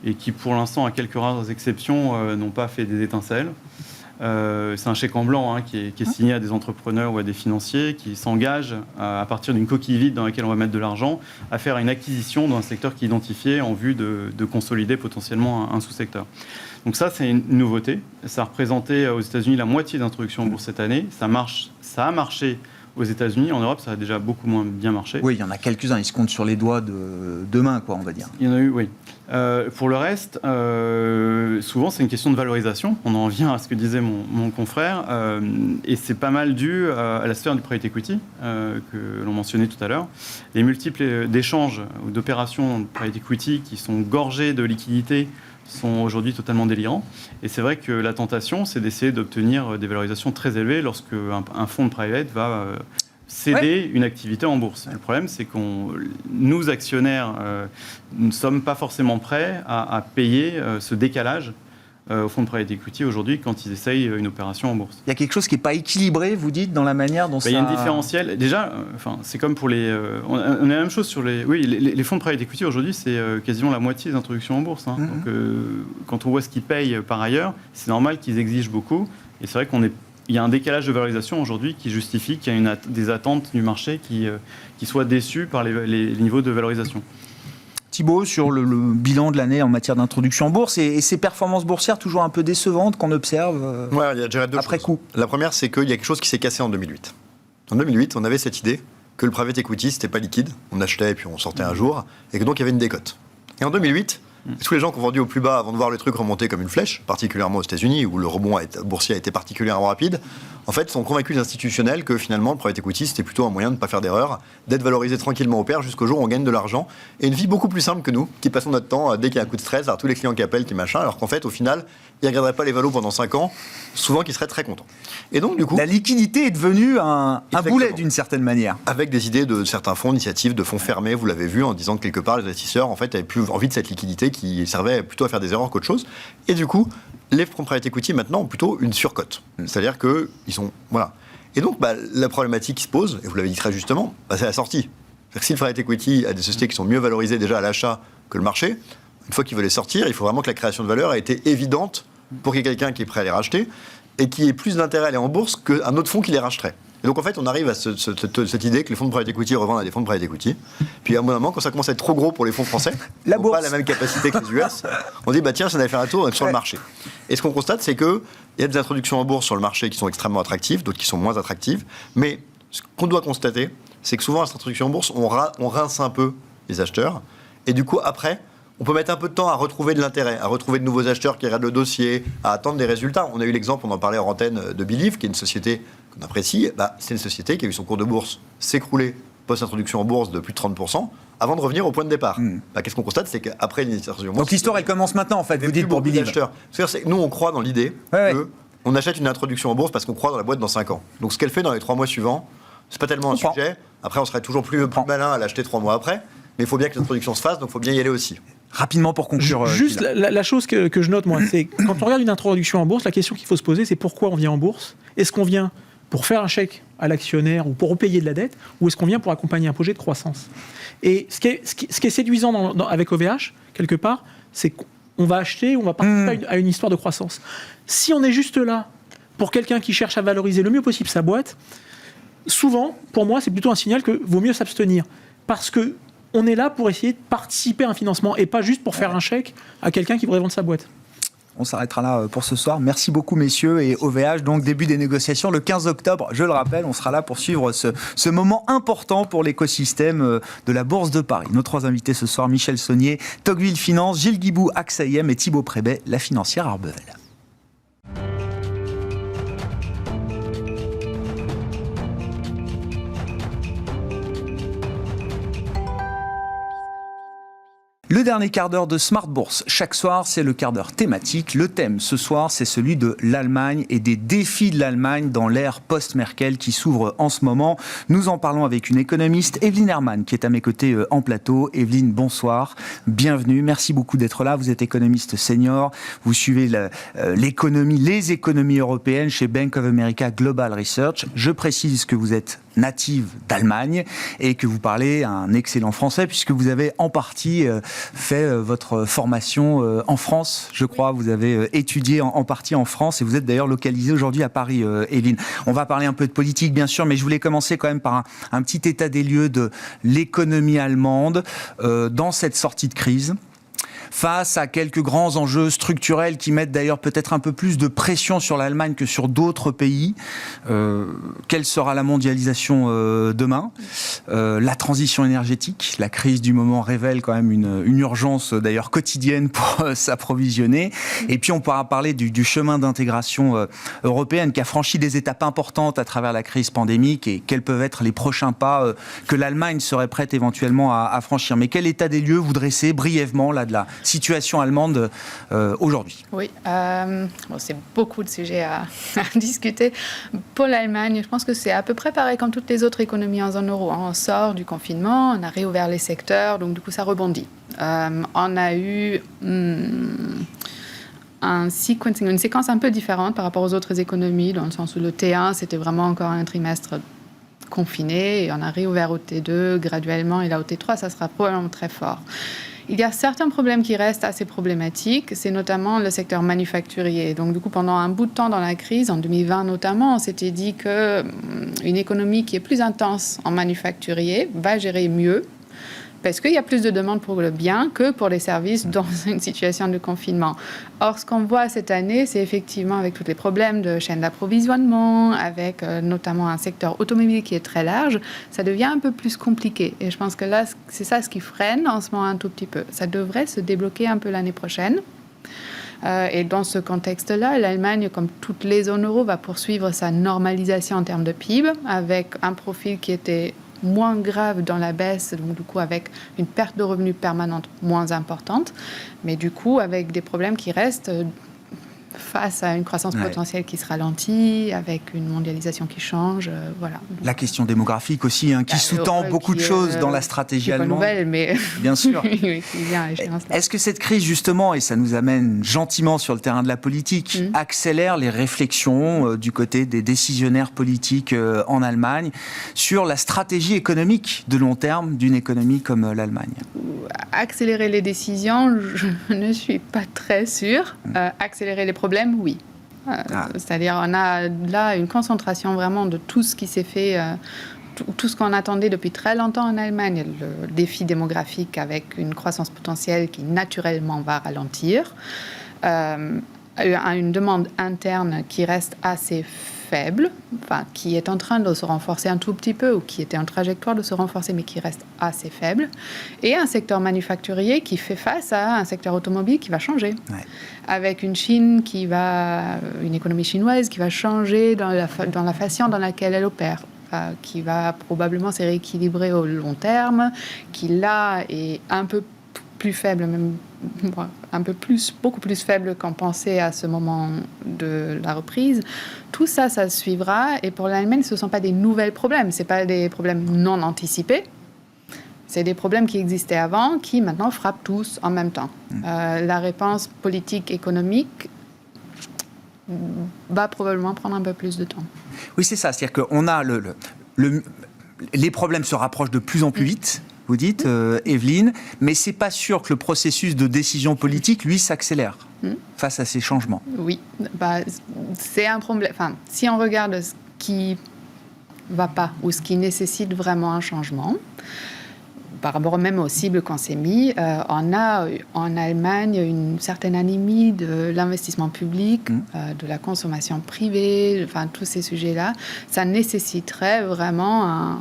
et qui, pour l'instant, à quelques rares exceptions, n'ont pas fait des étincelles. C'est un chèque en blanc qui est signé à des entrepreneurs ou à des financiers qui s'engagent à partir d'une coquille vide dans laquelle on va mettre de l'argent à faire une acquisition dans un secteur qui est identifié en vue de consolider potentiellement un sous-secteur. Donc ça, c'est une nouveauté. Ça a représenté aux États-Unis la moitié d'introductions en bourse cette année. Ça a marché aux États-Unis. En Europe, ça a déjà beaucoup moins bien marché. Oui, il y en a quelques-uns. Ils se comptent sur les doigts de deux mains, on va dire. Il y en a eu, oui. Pour le reste, souvent, c'est une question de valorisation. On en vient à ce que disait mon confrère. Et c'est pas mal dû à la sphère du private equity, que l'on mentionnait tout à l'heure. Les multiples d'échanges ou d'opérations de private equity qui sont gorgées de liquidités sont aujourd'hui totalement délirants. Et c'est vrai que la tentation, c'est d'essayer d'obtenir des valorisations très élevées lorsque un fonds de private va céder une activité en bourse. Le problème, c'est que nous, actionnaires, ne sommes pas forcément prêts à payer ce décalage au fonds de private equity aujourd'hui quand ils essayent une opération en bourse. Il y a quelque chose qui n'est pas équilibré, vous dites, dans la manière dont ça... Il y a une différentielle. Déjà, c'est comme pour les... on a la même chose sur les... Oui, les fonds de private equity aujourd'hui, c'est quasiment la moitié des introductions en bourse. Donc, quand on voit ce qu'ils payent par ailleurs, c'est normal qu'ils exigent beaucoup. Et c'est vrai il y a un décalage de valorisation aujourd'hui qui justifie qu'il y a des attentes du marché qui soient déçues par les niveaux de valorisation. Thibaut, sur le bilan de l'année en matière d'introduction en bourse et ces performances boursières toujours un peu décevantes qu'on observe il y a déjà deux après choses. coup. La première, c'est qu'il y a quelque chose qui s'est cassé en 2008. En 2008, on avait cette idée que le private equity, c'était pas liquide. On achetait et puis on sortait un jour, et que donc il y avait une décote. Et en 2008, tous les gens qui ont vendu au plus bas avant de voir le truc remonter comme une flèche, particulièrement aux États-Unis où le rebond boursier a été particulièrement rapide, en fait, sont convaincus les institutionnels que finalement le private equity c'était plutôt un moyen de ne pas faire d'erreur, d'être valorisé tranquillement au pair jusqu'au jour où on gagne de l'argent et une vie beaucoup plus simple que nous, qui passons notre temps dès qu'il y a un coup de stress, à tous les clients qui appellent, qui machin, alors qu'en fait, au final, ils ne regarderaient pas les valos pendant 5 ans, souvent qu'ils seraient très contents. Et donc, du coup, la liquidité est devenue un boulet d'une certaine manière. Avec des idées de certains fonds, d'initiatives, de fonds fermés, vous l'avez vu, en disant que quelque part, les investisseurs, en fait, avaient plus envie de cette liquidité qui servait plutôt à faire des erreurs qu'autre chose. Et du coup, les fonds private equity, maintenant, ont plutôt une surcote. C'est-à-dire qu'ils sont... Voilà. Et donc, la problématique qui se pose, et vous l'avez dit très justement, c'est la sortie. C'est-à-dire que si le private equity a des sociétés qui sont mieux valorisées déjà à l'achat que le marché, une fois qu'ils veulent les sortir, il faut vraiment que la création de valeur ait été évidente pour qu'il y ait quelqu'un qui est prêt à les racheter et qui ait plus d'intérêt à aller en bourse qu'un autre fonds qui les racheterait. Et donc en fait, on arrive à cette idée que les fonds de private equity revendent à des fonds de private equity. Puis à un moment, quand ça commence à être trop gros pour les fonds français, qui n'ont pas la même capacité que les US, on dit tiens, ça allait faire un tour sur le marché. Et ce qu'on constate, c'est qu'il y a des introductions en bourse sur le marché qui sont extrêmement attractives, d'autres qui sont moins attractives. Mais ce qu'on doit constater, c'est que souvent, à cette introduction en bourse, on rince un peu les acheteurs. Et du coup, après, on peut mettre un peu de temps à retrouver de l'intérêt, à retrouver de nouveaux acheteurs qui regardent le dossier, à attendre des résultats. On a eu l'exemple, on en parlait en antenne, de Believe, qui est une société qu'on apprécie. C'est une société qui a vu son cours de bourse s'écrouler post-introduction en bourse de plus de 30% avant de revenir au point de départ. Qu'est-ce qu'on constate, c'est qu'après l'initiation en bourse... Donc l'histoire, elle commence maintenant, en fait, vous dites, pour Believe. Nous, on croit dans l'idée qu'on achète une introduction en bourse parce qu'on croit dans la boîte dans 5 ans. Donc ce qu'elle fait dans les 3 mois suivants, c'est pas tellement un sujet. Après, on serait toujours plus malin à l'acheter 3 mois après. Mais il faut bien que l'introduction se fasse, donc il faut bien y aller aussi. Rapidement pour conclure. Juste la chose que je note, moi, c'est quand on regarde une introduction en bourse, la question qu'il faut se poser, c'est pourquoi on vient en bourse ? Est-ce qu'on vient pour faire un chèque à l'actionnaire ou pour repayer de la dette, ou est-ce qu'on vient pour accompagner un projet de croissance? Et ce qui est séduisant avec OVH, quelque part, c'est qu'on va acheter, on va participer à une histoire de croissance. Si on est juste là pour quelqu'un qui cherche à valoriser le mieux possible sa boîte, souvent, pour moi, c'est plutôt un signal que vaut mieux s'abstenir. Parce que on est là pour essayer de participer à un financement et pas juste pour faire un chèque à quelqu'un qui voudrait vendre sa boîte. On s'arrêtera là pour ce soir. Merci beaucoup, messieurs. Et OVH, donc début des négociations le 15 octobre. Je le rappelle, on sera là pour suivre ce moment important pour l'écosystème de la Bourse de Paris. Nos 3 invités ce soir, Michel Saunier, Tocqueville Finance, Gilles Guibou, AXA IM et Thibaut Prébet, la financière Arbevel. Le dernier quart d'heure de Smart Bourse. Chaque soir, c'est le quart d'heure thématique. Le thème ce soir, c'est celui de l'Allemagne et des défis de l'Allemagne dans l'ère post-Merkel qui s'ouvre en ce moment. Nous en parlons avec une économiste, Evelyne Herrmann, qui est à mes côtés en plateau. Evelyne, bonsoir. Bienvenue. Merci beaucoup d'être là. Vous êtes économiste senior. Vous suivez les économies européennes chez Bank of America Global Research. Je précise que vous êtes native d'Allemagne et que vous parlez un excellent français puisque vous avez en partie fait votre formation en France, je crois. Vous avez étudié en partie en France et vous êtes d'ailleurs localisé aujourd'hui à Paris, Evelyne. On va parler un peu de politique, bien sûr, mais je voulais commencer quand même par un petit état des lieux de l'économie allemande dans cette sortie de crise. Face à quelques grands enjeux structurels qui mettent d'ailleurs peut-être un peu plus de pression sur l'Allemagne que sur d'autres pays. Quelle sera la mondialisation demain ? La transition énergétique, la crise du moment révèle quand même une urgence d'ailleurs quotidienne pour s'approvisionner. Et puis on pourra parler du chemin d'intégration européenne qui a franchi des étapes importantes à travers la crise pandémique et quels peuvent être les prochains pas que l'Allemagne serait prête éventuellement à franchir. Mais quel état des lieux vous dressez brièvement là de la situation allemande aujourd'hui? Oui, c'est beaucoup de sujets à discuter. Pour l'Allemagne, je pense que c'est à peu près pareil comme toutes les autres économies en zone euro. On sort du confinement, on a réouvert les secteurs, donc du coup ça rebondit. On a eu une séquence un peu différente par rapport aux autres économies, dans le sens où le T1, c'était vraiment encore un trimestre confiné, et on a réouvert au T2 graduellement, et là au T3, ça sera probablement très fort. Il y a certains problèmes qui restent assez problématiques, c'est notamment le secteur manufacturier. Donc du coup, pendant un bout de temps dans la crise, en 2020 notamment, on s'était dit qu'une économie qui est plus intense en manufacturier va gérer mieux, parce qu'il y a plus de demandes pour le bien que pour les services dans une situation de confinement. Or, ce qu'on voit cette année, c'est effectivement avec tous les problèmes de chaîne d'approvisionnement, avec notamment un secteur automobile qui est très large, ça devient un peu plus compliqué. Et je pense que là, c'est ça ce qui freine en ce moment un tout petit peu. Ça devrait se débloquer un peu l'année prochaine. Et dans ce contexte-là, l'Allemagne, comme toutes les zones euro, va poursuivre sa normalisation en termes de PIB, avec un profil qui était moins grave dans la baisse, donc du coup avec une perte de revenus permanente moins importante, mais du coup avec des problèmes qui restent face à une croissance potentielle qui se ralentit, avec une mondialisation qui change, voilà. La question démographique aussi, qui sous-tend beaucoup de choses dans la stratégie allemande. Pas nouvelle, mais bien sûr. qui vient à échéance. Est-ce que cette crise, justement, et ça nous amène gentiment sur le terrain de la politique, accélère les réflexions du côté des décisionnaires politiques en Allemagne sur la stratégie économique de long terme d'une économie comme l'Allemagne? Accélérer les décisions, je ne suis pas très sûre. Accélérer les problèmes, oui. C'est-à-dire, on a là une concentration vraiment de tout ce qui s'est fait, tout ce qu'on attendait depuis très longtemps en Allemagne. Le défi démographique avec une croissance potentielle qui naturellement va ralentir. Une demande interne qui reste assez faible, qui est en train de se renforcer un tout petit peu ou qui était en trajectoire de se renforcer mais qui reste assez faible, et un secteur manufacturier qui fait face à un secteur automobile qui va changer, avec une Chine une économie chinoise qui va changer dans la façon dans laquelle elle opère, qui va probablement se rééquilibrer au long terme, qui là est un peu plus faible, même beaucoup plus faible qu'on pensait à ce moment de la reprise. Tout ça, ça suivra. Et pour l'Allemagne, ce ne sont pas des nouveaux problèmes. Ce ne sont pas des problèmes non anticipés. C'est des problèmes qui existaient avant, qui maintenant frappent tous en même temps. La réponse politique, économique va probablement prendre un peu plus de temps. Oui, c'est ça. C'est-à-dire qu'on a les problèmes se rapprochent de plus en plus vite. Vous dites, Evelyne, mais c'est pas sûr que le processus de décision politique, lui, s'accélère face à ces changements. Oui, c'est un problème. Enfin, si on regarde ce qui va pas ou ce qui nécessite vraiment un changement, par rapport même aux cibles qu'on s'est mis, on a en Allemagne une certaine anémie de l'investissement public, de la consommation privée, enfin tous ces sujets-là. Ça nécessiterait vraiment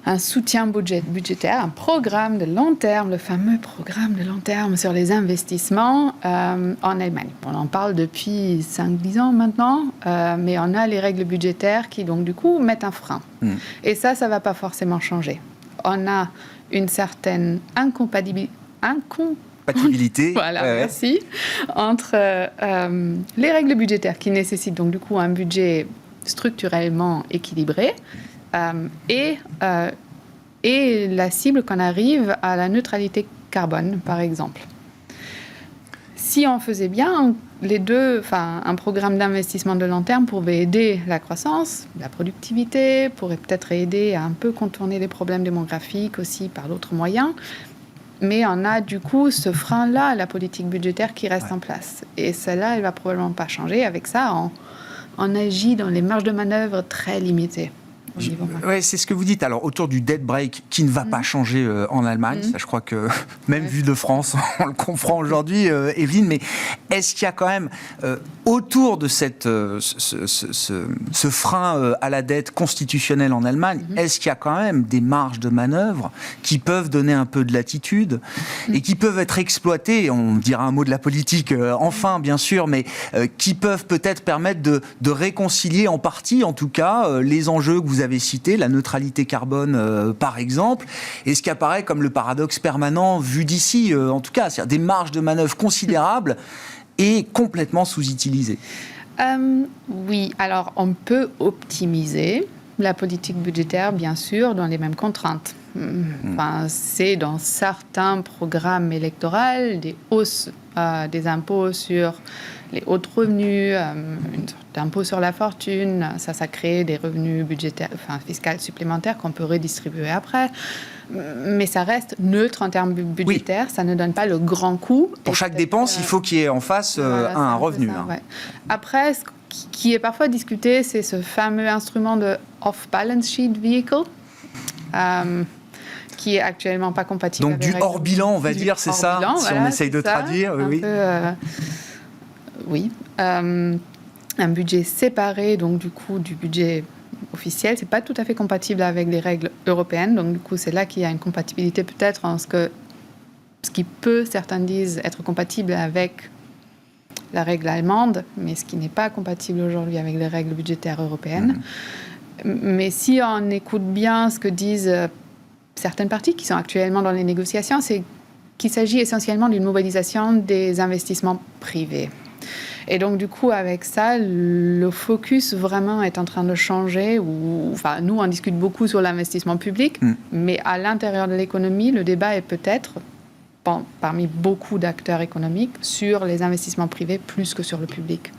un soutien budgétaire, un programme de long terme, le fameux programme de long terme sur les investissements en Allemagne. On en parle depuis 5-10 ans maintenant, mais on a les règles budgétaires qui, donc, du coup, mettent un frein. Et ça ne va pas forcément changer. On a une certaine incompatibilité. Voilà, merci. Entre les règles budgétaires qui nécessitent, donc, du coup, un budget structurellement équilibré, et la cible qu'on arrive à la neutralité carbone, par exemple. Si on faisait bien les deux, un programme d'investissement de long terme pourrait aider la croissance, la productivité, pourrait peut-être aider à un peu contourner les problèmes démographiques aussi par d'autres moyens. Mais on a du coup ce frein-là à la politique budgétaire qui reste en place. Et celle-là, elle ne va probablement pas changer. Avec ça, on agit dans les marges de manœuvre très limitées. Oui, c'est ce que vous dites. Alors, autour du debt break qui ne va pas changer en Allemagne, ça, je crois que même vu de France, on le comprend aujourd'hui, Evelyne, mais est-ce qu'il y a quand même, autour de ce frein à la dette constitutionnelle en Allemagne, est-ce qu'il y a quand même des marges de manœuvre qui peuvent donner un peu de latitude et qui peuvent être exploitées, on dira un mot de la politique enfin, bien sûr, mais qui peuvent peut-être permettre de réconcilier en partie, en tout cas, les enjeux que vous avez cités, la neutralité carbone par exemple, et ce qui apparaît comme le paradoxe permanent vu d'ici, en tout cas, c'est-à-dire des marges de manœuvre considérables et complètement sous-utilisées. Oui, alors on peut optimiser la politique budgétaire, bien sûr, dans les mêmes contraintes. C'est dans certains programmes électoraux des hausses des impôts sur les hauts revenus, une sorte d'impôt sur la fortune, ça crée des revenus budgétaires, fiscaux supplémentaires qu'on peut redistribuer après. Mais ça reste neutre en termes budgétaires, ça ne donne pas le grand coup. Pour chaque dépense, il faut qu'il y ait en face un revenu. Ça, ouais. Après, ce qui est parfois discuté, c'est ce fameux instrument de off-balance sheet vehicle, qui est actuellement pas compatible. Donc du hors-bilan, on va dire, c'est ça, si on essaye de traduire. Oui. Un budget séparé, donc du coup, du budget officiel, c'est pas tout à fait compatible avec les règles européennes. Donc du coup, c'est là qu'il y a une compatibilité peut-être en ce qui peut, certains disent, être compatible avec la règle allemande, mais ce qui n'est pas compatible aujourd'hui avec les règles budgétaires européennes. Mais si on écoute bien ce que disent certaines parties qui sont actuellement dans les négociations, c'est qu'il s'agit essentiellement d'une mobilisation des investissements privés. Et donc, du coup, avec ça, le focus vraiment est en train de changer. Nous, on discute beaucoup sur l'investissement public, mais à l'intérieur de l'économie, le débat est peut-être, parmi beaucoup d'acteurs économiques, sur les investissements privés plus que sur le public.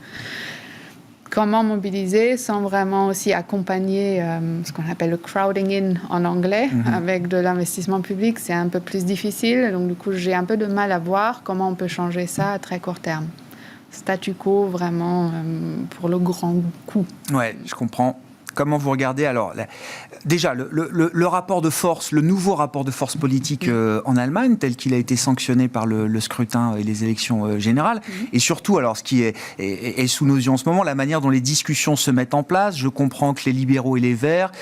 Comment mobiliser sans vraiment aussi accompagner ce qu'on appelle le crowding in en anglais, avec de l'investissement public, c'est un peu plus difficile. Donc, du coup, j'ai un peu de mal à voir comment on peut changer ça à très court terme. Statu quo, vraiment, pour le grand coup. Ouais, je comprends. Comment vous regardez alors déjà le rapport de force, le nouveau rapport de force politique en Allemagne, tel qu'il a été sanctionné par le scrutin et les élections générales, et surtout, alors ce qui est sous nos yeux en ce moment, la manière dont les discussions se mettent en place. Je comprends que les libéraux et les Verts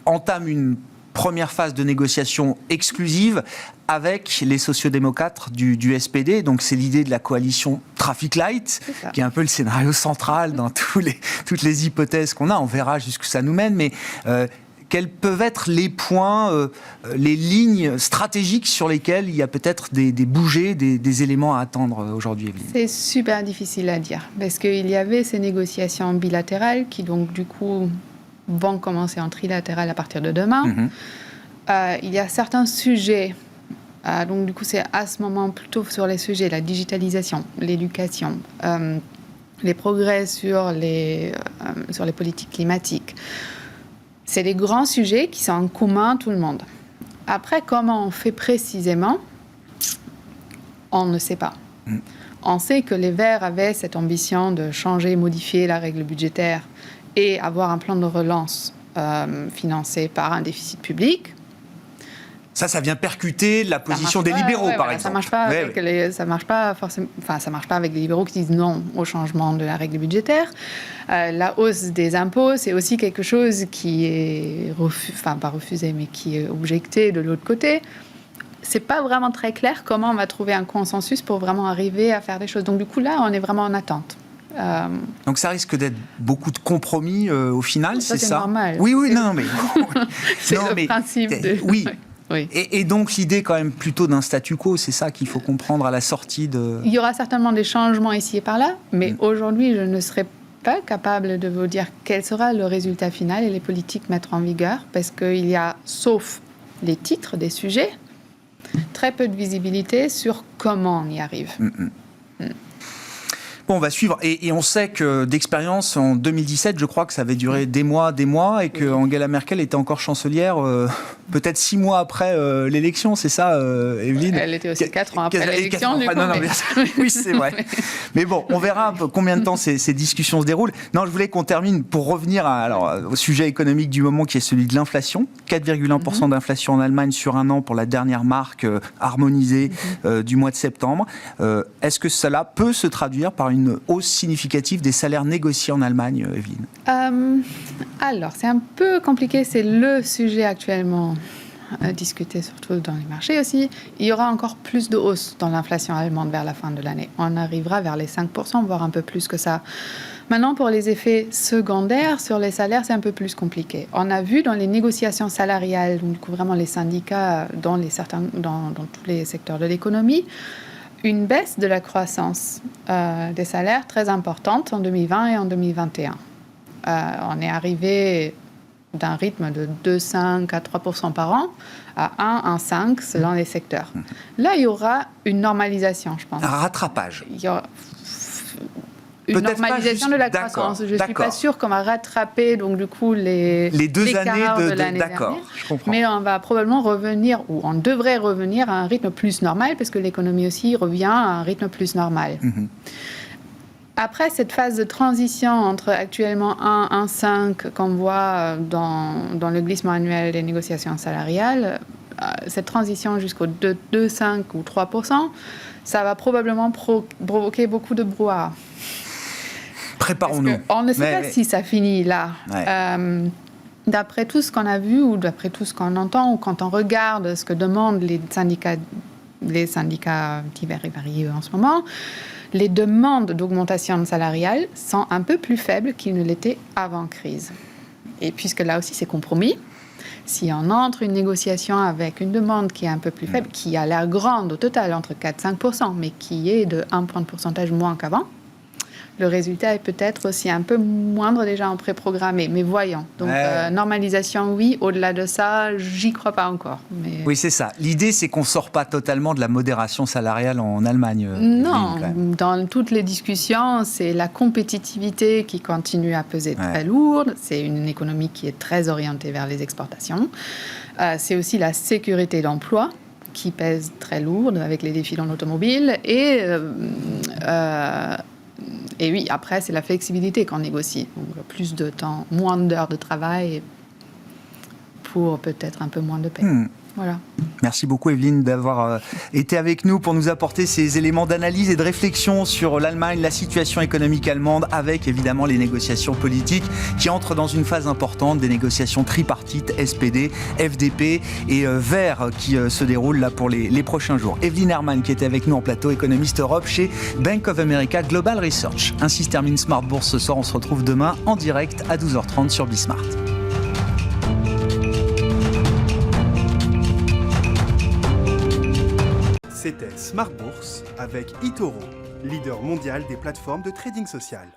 entament une première phase de négociation exclusive avec les sociodémocrates du SPD. Donc c'est l'idée de la coalition Traffic Light, qui est un peu le scénario central dans toutes les hypothèses qu'on a. On verra jusqu'où ça nous mène, mais quels peuvent être les points, les lignes stratégiques sur lesquelles il y a peut-être des bougées, des éléments à attendre aujourd'hui, Evelyne? C'est super difficile à dire, parce qu'il y avait ces négociations bilatérales qui, donc, du coup, vont commencer en trilatéral à partir de demain. Il y a certains sujets, donc du coup c'est à ce moment plutôt sur les sujets, la digitalisation, l'éducation, les progrès sur les politiques climatiques. C'est des grands sujets qui sont en commun à tout le monde. Après, comment on fait précisément, on ne sait pas. On sait que les Verts avaient cette ambition de changer, modifier la règle budgétaire et avoir un plan de relance financé par un déficit public. Ça vient percuter la position des libéraux, par exemple. Ça marche pas forcément. Enfin, ça marche pas avec les libéraux qui disent non au changement de la règle budgétaire. La hausse des impôts, c'est aussi quelque chose qui est pas refusé, mais qui est objecté de l'autre côté. C'est pas vraiment très clair comment on va trouver un consensus pour vraiment arriver à faire des choses. Donc du coup, là, on est vraiment en attente. Donc ça risque d'être beaucoup de compromis au final, c'est ça? C'est normal. Oui, non, mais... c'est le principe de... Oui. Oui. Et donc l'idée quand même plutôt d'un statu quo, c'est ça qu'il faut comprendre à la sortie de... Il y aura certainement des changements ici et par là, mais aujourd'hui, je ne serai pas capable de vous dire quel sera le résultat final et les politiques mettre en vigueur, parce qu'il y a, sauf les titres des sujets, très peu de visibilité sur comment on y arrive. Bon, on va suivre. Et on sait que d'expérience, en 2017, je crois que ça avait duré des mois, et que Angela Merkel était encore chancelière peut-être 6 mois après l'élection, c'est ça, Evelyne? Elle était aussi 4 ans après l'élection, du coup. Oui, c'est vrai. Mais bon, on verra un peu combien de temps ces discussions se déroulent. Non, je voulais qu'on termine pour revenir au sujet économique du moment, qui est celui de l'inflation. 4,1% d'inflation en Allemagne sur un an pour la dernière marque harmonisée du mois de septembre. Est-ce que cela peut se traduire par une hausse significative des salaires négociés en Allemagne, Evelyne? Alors, c'est un peu compliqué. C'est le sujet actuellement discuté, surtout dans les marchés aussi. Il y aura encore plus de hausse dans l'inflation allemande vers la fin de l'année. On arrivera vers les 5%, voire un peu plus que ça. Maintenant, pour les effets secondaires sur les salaires, c'est un peu plus compliqué. On a vu dans les négociations salariales, donc vraiment les syndicats dans tous les secteurs de l'économie, une baisse de la croissance des salaires très importante en 2020 et en 2021. On est arrivé d'un rythme de 2,5 à 3% par an à 1,5 selon les secteurs. Là, il y aura une normalisation, je pense. Un rattrapage. Il y aura une normalisation de la croissance. Je ne suis pas sûre qu'on va rattraper donc du coup les 2 années de l'année dernière. Je comprends. Mais on va probablement revenir, ou on devrait revenir à un rythme plus normal, parce que l'économie aussi revient à un rythme plus normal. Après cette phase de transition entre actuellement 1,5 qu'on voit dans le glissement annuel des négociations salariales, cette transition jusqu'au 2,5 ou 3%, ça va probablement provoquer beaucoup de brouhaha. Préparons-nous. On ne sait pas si ça finit là. Ouais. D'après tout ce qu'on a vu ou d'après tout ce qu'on entend, ou quand on regarde ce que demandent les syndicats divers et variés en ce moment, les demandes d'augmentation salariale sont un peu plus faibles qu'ils ne l'étaient avant crise. Et puisque là aussi c'est compromis, si on entre une négociation avec une demande qui est un peu plus faible, qui a l'air grande au total, entre 4 et 5%, mais qui est de 1 point de pourcentage moins qu'avant, le résultat est peut-être aussi un peu moindre déjà en préprogrammé, mais voyons. Donc, normalisation, oui. Au-delà de ça, j'y crois pas encore. Mais... Oui, c'est ça. L'idée, c'est qu'on ne sort pas totalement de la modération salariale en Allemagne. Non, dans toutes les discussions, c'est la compétitivité qui continue à peser très lourde. C'est une économie qui est très orientée vers les exportations. C'est aussi la sécurité d'emploi qui pèse très lourde avec les défis dans l'automobile. Et oui, après, c'est la flexibilité qu'on négocie. Donc, plus de temps, moins d'heures de travail pour peut-être un peu moins de paie. Voilà. Merci beaucoup, Evelyne, d'avoir été avec nous pour nous apporter ces éléments d'analyse et de réflexion sur l'Allemagne, la situation économique allemande, avec évidemment les négociations politiques qui entrent dans une phase importante, des négociations tripartites, SPD, FDP et Verts qui se déroulent là pour les prochains jours. Evelyne Herrmann qui était avec nous en plateau, économiste Europe chez Bank of America Global Research. Ainsi se termine Smart Bourse ce soir. On se retrouve demain en direct à 12h30 sur Bismart. C'était Smart Bourse avec eToro, leader mondial des plateformes de trading social.